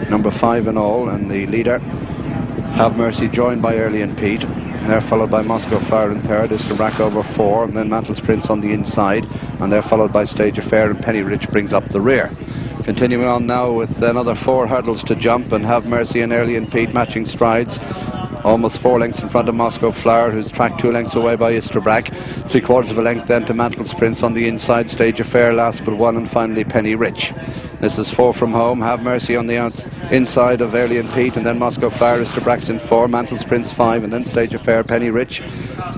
number 5 in all, and the leader, Have Mercy, joined by Early and Pete. They're followed by Moscow Flyer in third, Istabraq over 4, and then Mantle's Prince on the inside, and they're followed by Stage Affair, and Penny Rich brings up the rear. Continuing on now with another 4 hurdles to jump, and Have Mercy and Early and Pete matching strides. almost 4 lengths in front of Moscow Flower, who's tracked 2 lengths away by Istabraq. 3/4 of a length then to Mantles Prince on the inside. Stage Affair last but 1, and finally Penny Rich. This is 4 from home. Have Mercy on the inside of Early and Pete, and then Moscow Flower. Istabraq's in 4, Mantles Prince 5, and then Stage Affair, Penny Rich.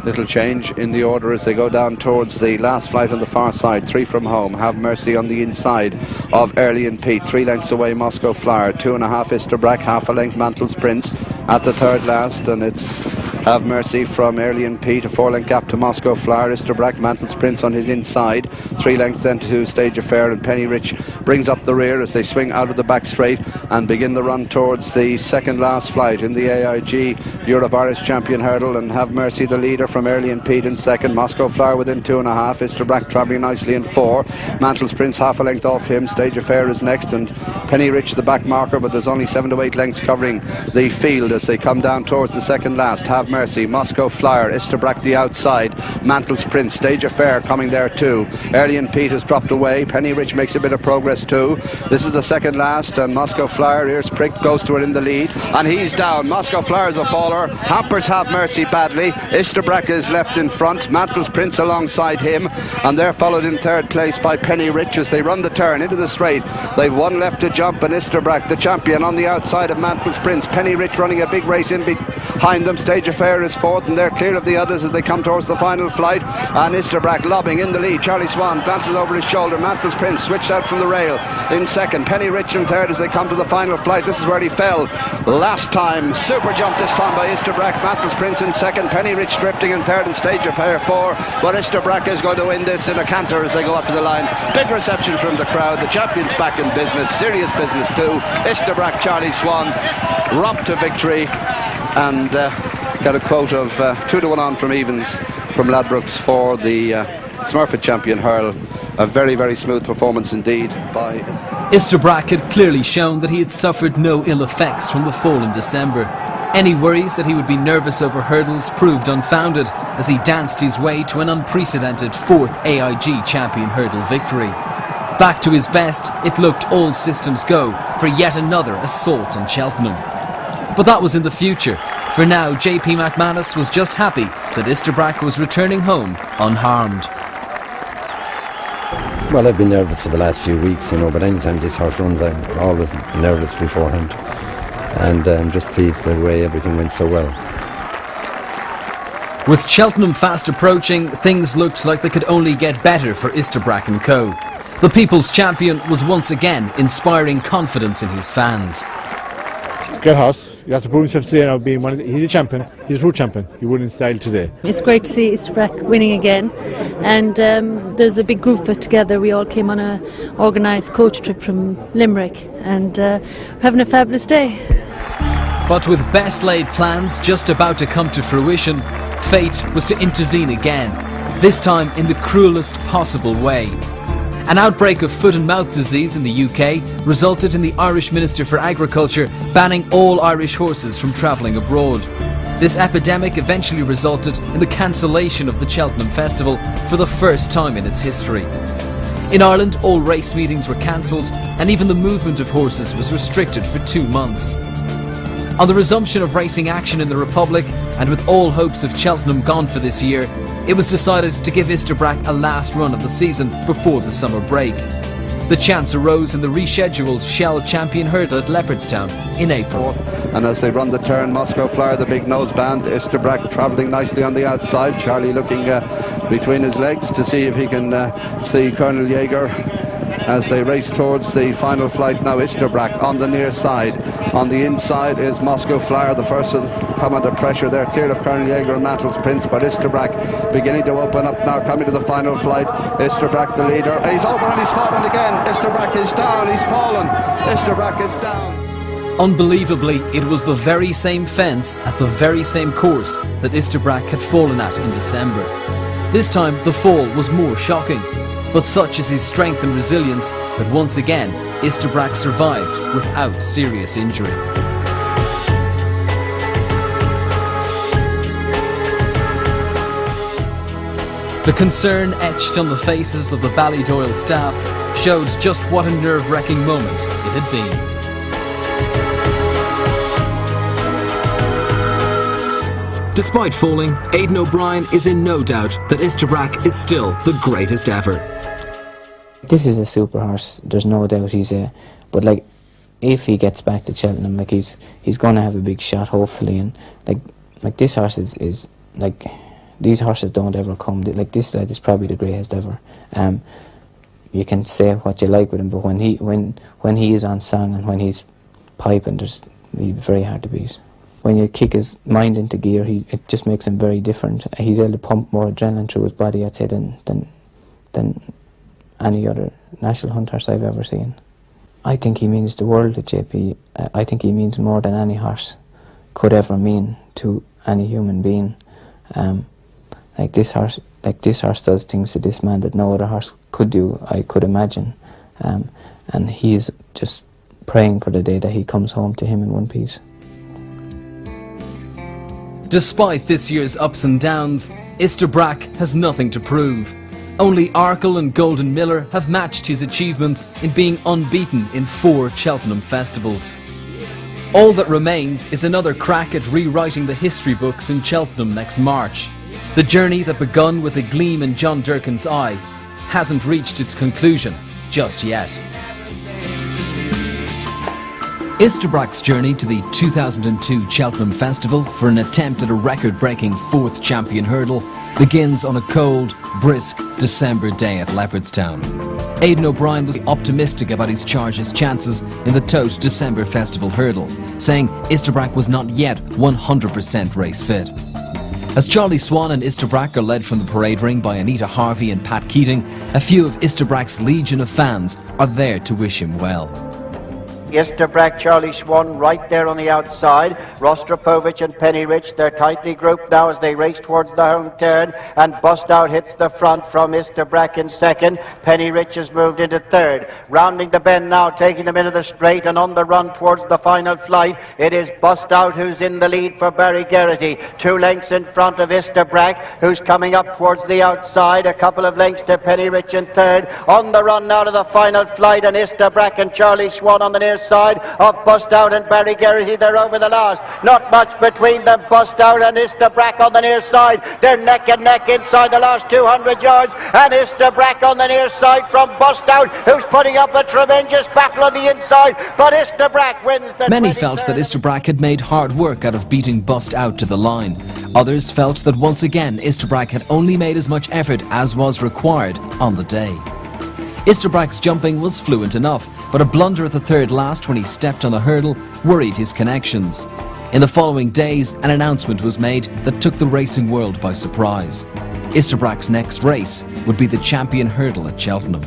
Little change in the order as they go down towards the last flight on the far side. 3 from home. Have Mercy on the inside of Early and Pete. 3 lengths away Moscow Flower. 2.5 Istabraq, half a length Mantles Prince at the third last, and it's Have Mercy from Early and Pete, a 4-length gap to Moscow Flower. Istabraq, Mantles Prince on his inside. 3 lengths then to Stage Affair, and Penny Rich brings up the rear as they swing out of the back straight and begin the run towards the second last flight in the AIG Europe Irish Champion Hurdle. And Have Mercy the leader from Early and Pete in second. Moscow Flower within 2.5. Istabraq travelling nicely in 4. Mantles Prince half a length off him. Stage Affair is next, and Penny Rich the back marker, but there's only 7 to 8 lengths covering the field as they come down towards the second last. Have Mercy, Moscow Flower, Istabraq the outside, Mantles Prince, Stage Affair coming there too. Early and Pete has dropped away. Penny Rich makes a bit of progress too. This is the second last, and Moscow Flower, ears pricked, goes to it in the lead, and he's down. Moscow Flower is a faller. Hampers Have Mercy badly. Istabraq is left in front. Mantles Prince alongside him, and they're followed in third place by Penny Rich as they run the turn into the straight. They've 1 left to jump, and Istabraq, the champion, on the outside of Mantles Prince. Penny Rich running a big race in behind them. Stage Affair is fourth, and they're clear of the others as they come towards the final flight. And Istabraq lobbing in the lead. Charlie Swan glances over his shoulder. Mantles Prince switched out from the rail in second. Penny Rich in third as they come to the final flight. This is where he fell last time. Super jump this time by Istabraq. Mantles Prince in second. Penny Rich drifting in third, and Stage Affair 4. But Istabraq is going to win this in a canter as they go up to the line. Big reception from the crowd. The champion's back in business. Serious business too. Istabraq, Charlie Swan romped to victory, and got a quote of 2 to 1 on from evens from Ladbrokes for the Smurfit champion hurl. A very, very smooth performance indeed by Istabraq had clearly shown that he had suffered no ill effects from the fall in December. Any worries that he would be nervous over hurdles proved unfounded as he danced his way to an unprecedented 4th AIG champion hurdle victory. Back to his best, it looked all systems go for yet another assault on Cheltenham. But that was in the future. For now, JP McManus was just happy that Istabraq was returning home unharmed. Well, I've been nervous for the last few weeks, you know, but anytime this horse runs, I'm always nervous beforehand. And I'm just pleased the way everything went so well. With Cheltenham fast approaching, things looked like they could only get better for Istabraq and co. The People's Champion was once again inspiring confidence in his fans. Great horse. You have to prove himself today now, being he's a champion. He's a true champion. He won in style today. It's great to see Istabraq winning again, and there's a big group of us together. We all came on a organised coach trip from Limerick, and we're having a fabulous day. But with best laid plans just about to come to fruition, fate was to intervene again, this time in the cruelest possible way. An outbreak of foot and mouth disease in the UK resulted in the Irish Minister for Agriculture banning all Irish horses from travelling abroad. This epidemic eventually resulted in the cancellation of the Cheltenham Festival for the first time in its history. In Ireland, all race meetings were cancelled, and even the movement of horses was restricted for 2 months. On the resumption of racing action in the Republic, and with all hopes of Cheltenham gone for this year, it was decided to give Istabraq a last run of the season before the summer break. The chance arose in the rescheduled Shell Champion Hurdle at Leopardstown in April. And as they run the turn, Moscow Flower, the big nose band, Istabraq travelling nicely on the outside. Charlie looking between his legs to see if he can see Colonel Jaeger as they race towards the final flight now. Istabraq on the near side. On the inside is Moscow Flower, the first to come under pressure there, clear of Colonel Jaeger and Mantles Prince, but Istabraq beginning to open up now, coming to the final flight. Istabraq the leader. He's over and he's fallen again. Istabraq is down, he's fallen. Istabraq is down. Unbelievably, it was the very same fence at the very same course that Istabraq had fallen at in December. This time the fall was more shocking, but such is his strength and resilience that once again Istabraq survived without serious injury. The concern etched on the faces of the Ballydoyle staff showed just what a nerve-wracking moment it had been. Despite falling, Aidan O'Brien is in no doubt that Istabraq is still the greatest ever. This is a super horse, there's no doubt he's a... But like, if he gets back to Cheltenham, like he's going to have a big shot, hopefully, and like this horse is like, these horses don't ever come, like this lad is probably the greatest ever. You can say what you like with him, but when he is on song and when he's piping, he's very hard to beat. When you kick his mind into gear, it just makes him very different. He's able to pump more adrenaline through his body, I'd say, than any other national hunt horse I've ever seen. I think he means the world to JP. I think he means more than any horse could ever mean to any human being. Like this horse does things to this man that no other horse could do, I could imagine. And he is just praying for the day that he comes home to him in one piece. Despite this year's ups and downs, Istabraq has nothing to prove. Only Arkle and Golden Miller have matched his achievements in being unbeaten in 4 Cheltenham festivals. All that remains is another crack at rewriting the history books in Cheltenham next March. The journey that begun with a gleam in John Durkan's eye hasn't reached its conclusion just yet. Istabraq's journey to the 2002 Cheltenham Festival for an attempt at a record-breaking 4th champion hurdle begins on a cold, brisk December day at Leopardstown. Aidan O'Brien was optimistic about his charge's chances in the Tote December Festival hurdle, saying Istabraq was not yet 100% race fit. As Charlie Swan and Istabraq are led from the parade ring by Anita Harvey and Pat Keating, a few of Istabraq's legion of fans are there to wish him well. Istabraq, Charlie Swan right there on the outside. Rostropovich and Penny Rich, they're tightly grouped now as they race towards the home turn, and Bust Out hits the front from Istabraq in second. Penny Rich has moved into third. Rounding the bend now, taking them into the straight and on the run towards the final flight. It is Bust Out who's in the lead for Barry Geraghty. 2 lengths in front of Istabraq, who's coming up towards the outside. A couple of lengths to Penny Rich in third. On the run now to the final flight, and Istabraq and Charlie Swan on the near side of Bust Out and Barry Geraghty. They're over the last. Not much between them. Bust Out and Istabraq on the near side. They're neck and neck inside the last 200 yards. And Istabraq on the near side from Bust Out, who's putting up a tremendous battle on the inside. But Istabraq wins the... Many felt that Istabraq had made hard work out of beating Bust Out to the line. Others felt that once again Istabraq had only made as much effort as was required on the day. Istabraq's jumping was fluent enough, but a blunder at the third last when he stepped on a hurdle worried his connections. In the following days, an announcement was made that took the racing world by surprise. Istabraq's next race would be the champion hurdle at Cheltenham.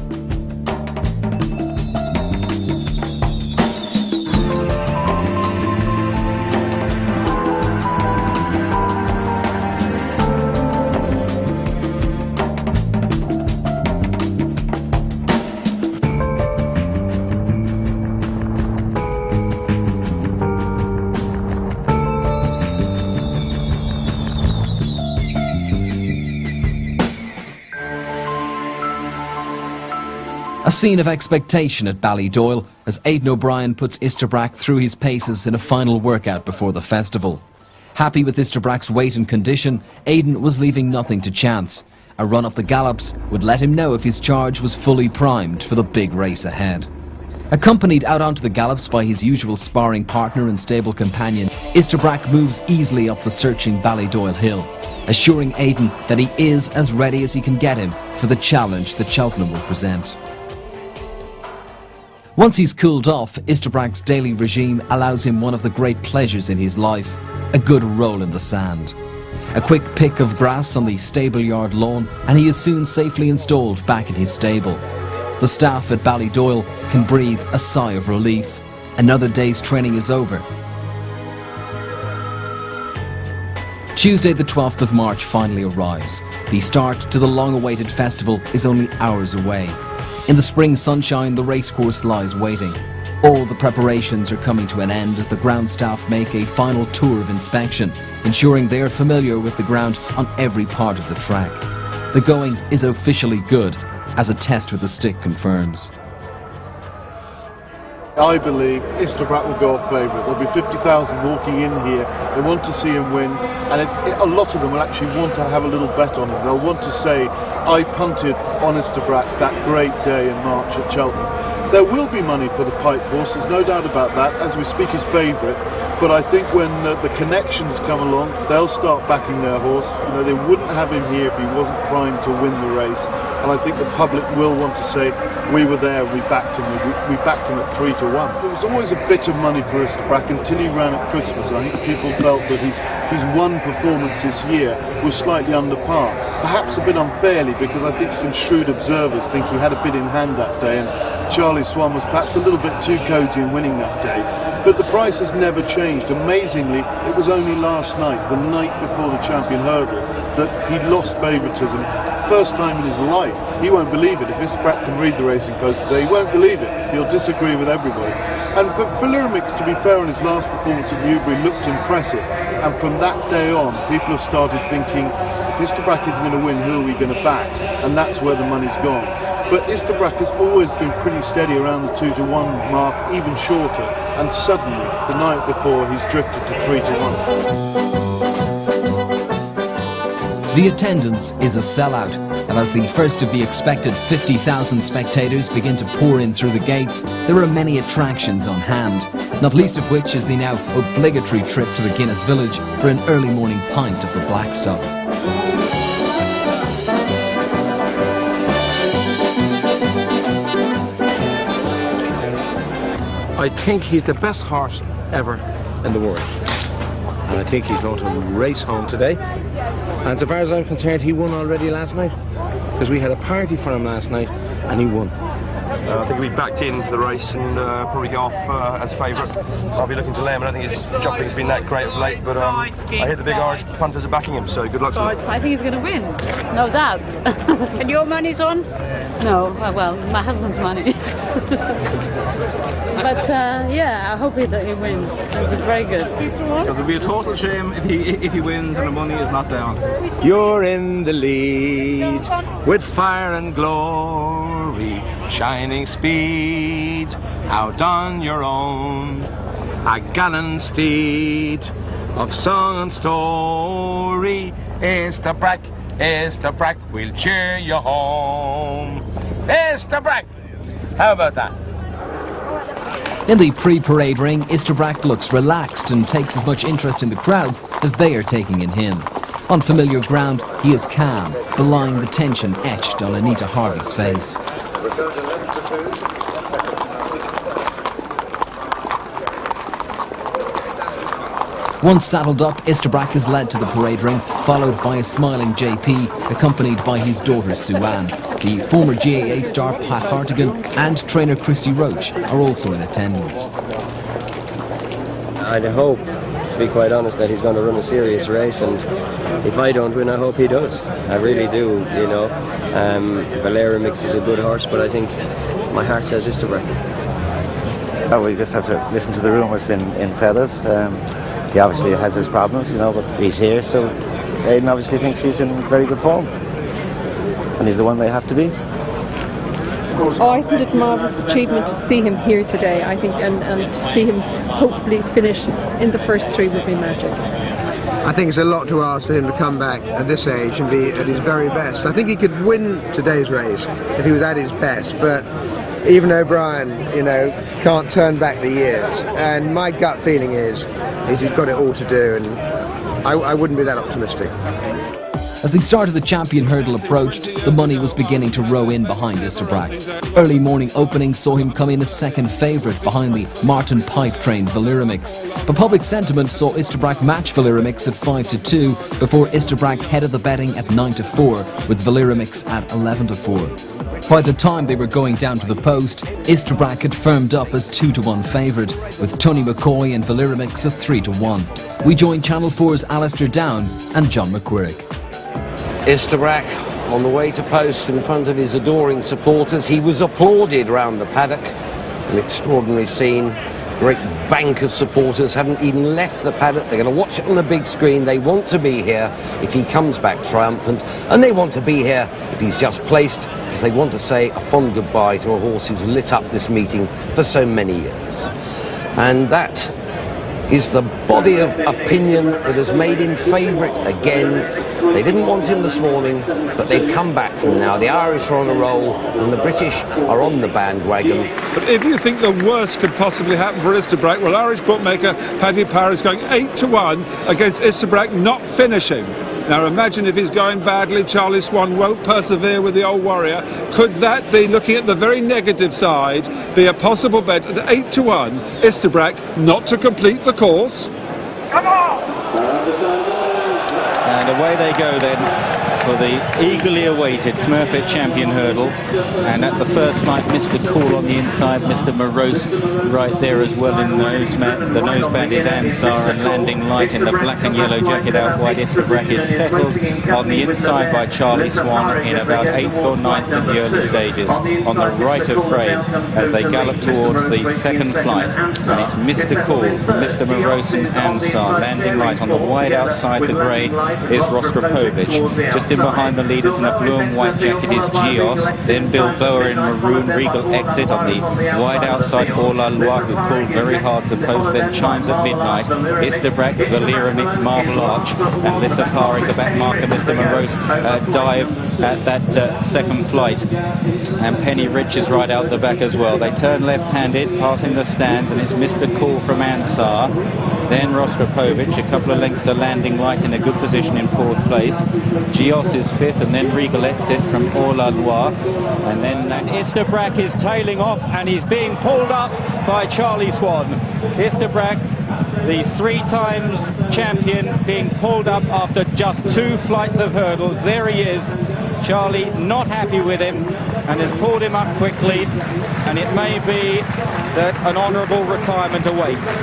A scene of expectation at Ballydoyle as Aidan O'Brien puts Istabraq through his paces in a final workout before the festival. Happy with Istabraq's weight and condition, Aidan was leaving nothing to chance. A run up the gallops would let him know if his charge was fully primed for the big race ahead. Accompanied out onto the gallops by his usual sparring partner and stable companion, Istabraq moves easily up the searching Ballydoyle hill, assuring Aidan that he is as ready as he can get him for the challenge that Cheltenham will present. Once he's cooled off, Istabraq's daily regime allows him one of the great pleasures in his life, a good roll in the sand. A quick pick of grass on the stable yard lawn and he is soon safely installed back in his stable. The staff at Ballydoyle can breathe a sigh of relief. Another day's training is over. Tuesday the 12th of March finally arrives. The start to the long-awaited festival is only hours away. In the spring sunshine, the racecourse lies waiting. All the preparations are coming to an end as the ground staff make a final tour of inspection, ensuring they are familiar with the ground on every part of the track. The going is officially good, as a test with the stick confirms. I believe Istabraq will go off favourite. There'll be 50,000 walking in here. They want to see him win, and a lot of them will actually want to have a little bet on him. They'll want to say, I punted on Istabraq that great day in March at Cheltenham. There will be money for the pipe horse, there's no doubt about that, as we speak his favourite. But I think when the connections come along, they'll start backing their horse. You know, they wouldn't have him here if he wasn't primed to win the race. And I think the public will want to say, we were there, we backed him. We backed him at 3 to 1. There was always a bit of money for Istabraq until he ran at Christmas. I think people felt that his one performance this year was slightly under par. Perhaps a bit unfairly, because I think some shrewd observers think he had a bit in hand that day, and Charlie Swan was perhaps a little bit too cosy in winning that day. But the price has never changed. Amazingly, it was only last night, the night before the Champion Hurdle, that he lost favouritism. First time in his life. He won't believe it. If Istabraq can read the racing post today, he won't believe it. He'll disagree with everybody. And for Villirmix, to be fair, on his last performance at Newbury, looked impressive. And from that day on, people have started thinking, if Istabraq isn't going to win, who are we going to back? And that's where the money's gone. But Istabraq has always been pretty steady around the 2 to 1 mark, even shorter. And suddenly, the night before, he's drifted to 3 to 1. The attendance is a sellout, and as the first of the expected 50,000 spectators begin to pour in through the gates, there are many attractions on hand, not least of which is the now obligatory trip to the Guinness Village for an early morning pint of the black stuff. I think he's the best horse ever in the world, and I think he's going to race home today. And as far as I'm concerned, he won already last night, because we had a party for him last night and he won. I think he'll be backed in for the race and probably go off as favourite. I'll be looking to lay him. I don't think his jumping's been that great of late, but I hear the big Irish punters are backing him, so good luck to him. I think he's going to win, no doubt. And your money's on? No, well, my husband's money. But yeah, I hope that he wins. It'll be very good. Because it'll be a total shame if he wins and the money is not down. You're in the lead with fire and glory, shining speed out on your own, a gallant steed of song and story. Istabraq, Istabraq, we'll cheer you home. Istabraq! How about that? In the pre-parade ring, Istabraq looks relaxed and takes as much interest in the crowds as they are taking in him. On familiar ground, he is calm, belying the tension etched on Anita Harvey's face. Once saddled up, Istabraq is led to the parade ring, followed by a smiling JP, accompanied by his daughter Sue-Ann. The former GAA star Pat Hartigan and trainer Christy Roach are also in attendance. I'd hope, to be quite honest, that he's going to run a serious race, and if I don't win, I hope he does. I really do, you know. Villirmix is a good horse, but I think my heart says Istabraq. Oh, we just have to listen to the rumours in feathers. He obviously has his problems, you know, but he's here, so Aidan obviously thinks he's in very good form. And he's the one they have to be. Oh, I think it's a marvellous achievement to see him here today, I think, and to see him hopefully finish in the first 3 would be magic. I think it's a lot to ask for him to come back at this age and be at his very best. I think he could win today's race if he was at his best, but even O'Brien, you know, can't turn back the years. And my gut feeling is he's got it all to do, and I wouldn't be that optimistic. As the start of the Champion Hurdle approached, the money was beginning to row in behind Istabraq. Early morning openings saw him come in as second favourite behind the Martin Pipe-trained Villirmix. But public sentiment saw Istabraq match Villirmix at 5 to 2 before Istabraq headed the betting at 9 to 4, with Villirmix at 11 to 4. By the time they were going down to the post, Istabraq had firmed up as 2 to 1 favourite, with Tony McCoy and Villirmix at 3 to 1. We joined Channel 4's Alistair Down and John McQuirrick. Istabraq on the way to post in front of his adoring supporters. He was applauded round the paddock. An extraordinary scene. great bank of supporters haven't even left the paddock. They're going to watch it on the big screen. They want to be here if he comes back triumphant, and they want to be here if he's just placed, because they want to say a fond goodbye to a horse who's lit up this meeting for so many years. And that is the body of opinion that has made him favourite again. They didn't want him this morning, but they've come back from now. The Irish are on a roll, and the British are on the bandwagon. But if you think the worst could possibly happen for Istabraq, well, Irish bookmaker Paddy Power is going 8-1 against Istabraq not finishing. Now imagine if he's going badly, Charlie Swan won't persevere with the old warrior. Could that be, looking at the very negative side, be a possible bet at 8-1, Istabraq not to complete the course? Come on! And away they go then for the eagerly awaited Smurfit Champion Hurdle. And at the first flight, Mr. Cool on the inside, Mr. Morose right there as well in the noseband is Ansar, and Landing Light in the black and yellow jacket out wide. Istabraq is settled on the inside by Charlie Swan in about 8th or 9th in the early stages. On the right of frame as they gallop towards the second flight. And it's Mr. Cool from Mr. Morose and Ansar. Landing Light on the wide outside the grey is Rostropovich. Just in behind the leaders in a blue and white jacket is Gios, then Bilboa in maroon. Regal exit on the wide outside All La Loire, who pulled very hard to post, then Chimes at Midnight. Istabraq, Valera Mix, Marble Arch, and Lissapari, the back marker. Mr. Morose dived at that second flight, and Penny Rich is right out the back as well. They turn left-handed, passing the stands, and it's Mr. Cool from Ansar. Then Rostropovich, a couple of lengths to Landing Light in a good position in 4th place. Gios is 5th, and then Regal exit from All La Loire. And then Istabraq is tailing off, and he's being pulled up by Charlie Swan. Istabraq, the 3 times champion, being pulled up after just 2 flights of hurdles. There he is. Charlie not happy with him and has pulled him up quickly, and it may be that an honourable retirement awaits.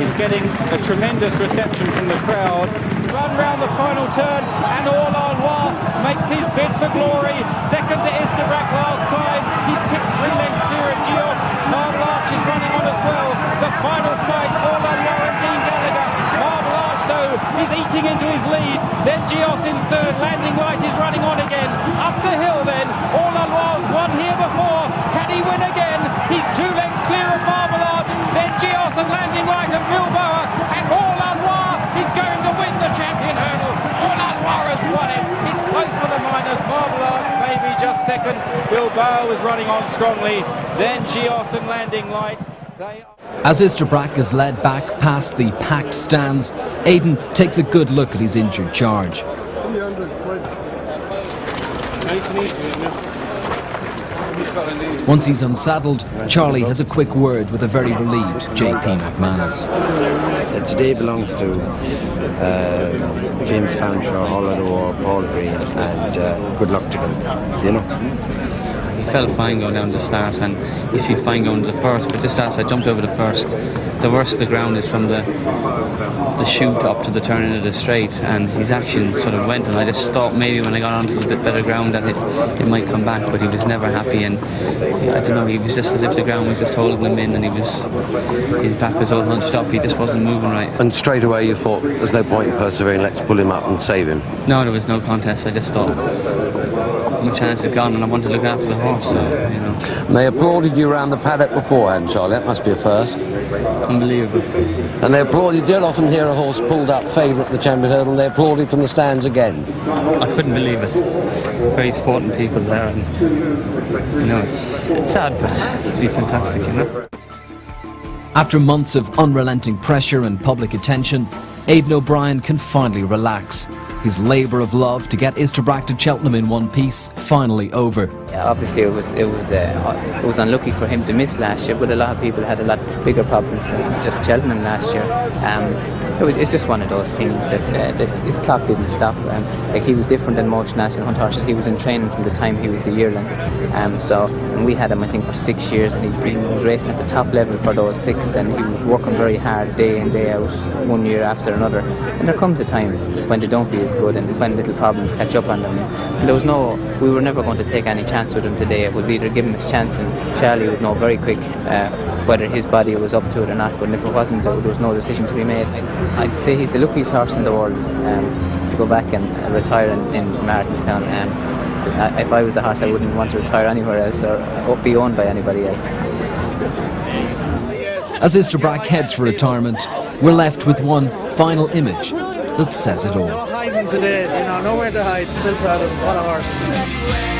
He's getting a tremendous reception from the crowd. Run round the final turn, and All La Loire makes his bid for glory. Second to Istabraq last time. He's kicked 3 lengths clear of Gios. Marble Arch is running on as well. The final fight, All La Loire and Dean Gallagher. Marble Arch, though, is eating into his lead. Then Gios in 3rd. Landing Light is running on again. Up the hill then. All La Loire's won here before. Can he win again? He's 2 lengths clear of Marble Arch. Then Gios and Landing Light and Bilboa. And All La Loire is going to win the champion hurdle. All La Loire has won it. It's close for the minors. Marble Arch maybe just 2nd. Bilboa was running on strongly. Then Gios and Landing Light. As Istabraq is led back past the packed stands, Aidan takes a good look at his injured charge. Once he's unsaddled, Charlie has a quick word with a very relieved JP McManus. Today belongs to James Fanshawe, All La Loire, Paul Green, and good luck to them, you know. He felt fine going down the start, and he seemed fine going to the first, but just after I jumped over the first, the worst of the ground is from the chute up to the turn into the straight, and his action sort of went, and I just thought maybe when I got onto the bit better ground that it might come back, but he was never happy, and I don't know, he was just as if the ground was just holding him in, and his back was all hunched up, he just wasn't moving right. And straight away you thought, there's no point in persevering, let's pull him up and save him? No, there was no contest. I just thought my chance had gone, and I wanted to look after the horse, so, you know. And they applauded you around the paddock beforehand, Charlie. That must be a first. Unbelievable. And they applauded. You don't often hear a horse pulled up favourite at the champion hurdle, and they applauded from the stands again. I couldn't believe it. Very sporting people there, and you know, it's sad, but it's been fantastic, you know. After months of unrelenting pressure and public attention, Aidan O'Brien can finally relax. His labour of love to get Istabraq to Cheltenham in one piece finally over. Yeah, obviously it was unlucky for him to miss last year, but a lot of people had a lot bigger problems than just Cheltenham last year. It's just one of those things that his clock didn't stop. Like, he was different than most national hunt horses. He was in training from the time he was a yearling. And we had him, I think, for 6 years, and he was racing at the top level for those 6, and he was working very hard day in, day out, one year after another. And there comes a time when they don't be as he's good, and when little problems catch up on him, we were never going to take any chance with him today. It was either give him his chance, and Charlie would know very quick whether his body was up to it or not. But if it wasn't, there was no decision to be made. I'd say he's the luckiest horse in the world to go back and retire in Martinstown. If I was a horse, I wouldn't want to retire anywhere else or be owned by anybody else. As Istabraq heads for retirement, we're left with one final image that says it all. No hiding today, nowhere to hide. Still proud of him. What a horse.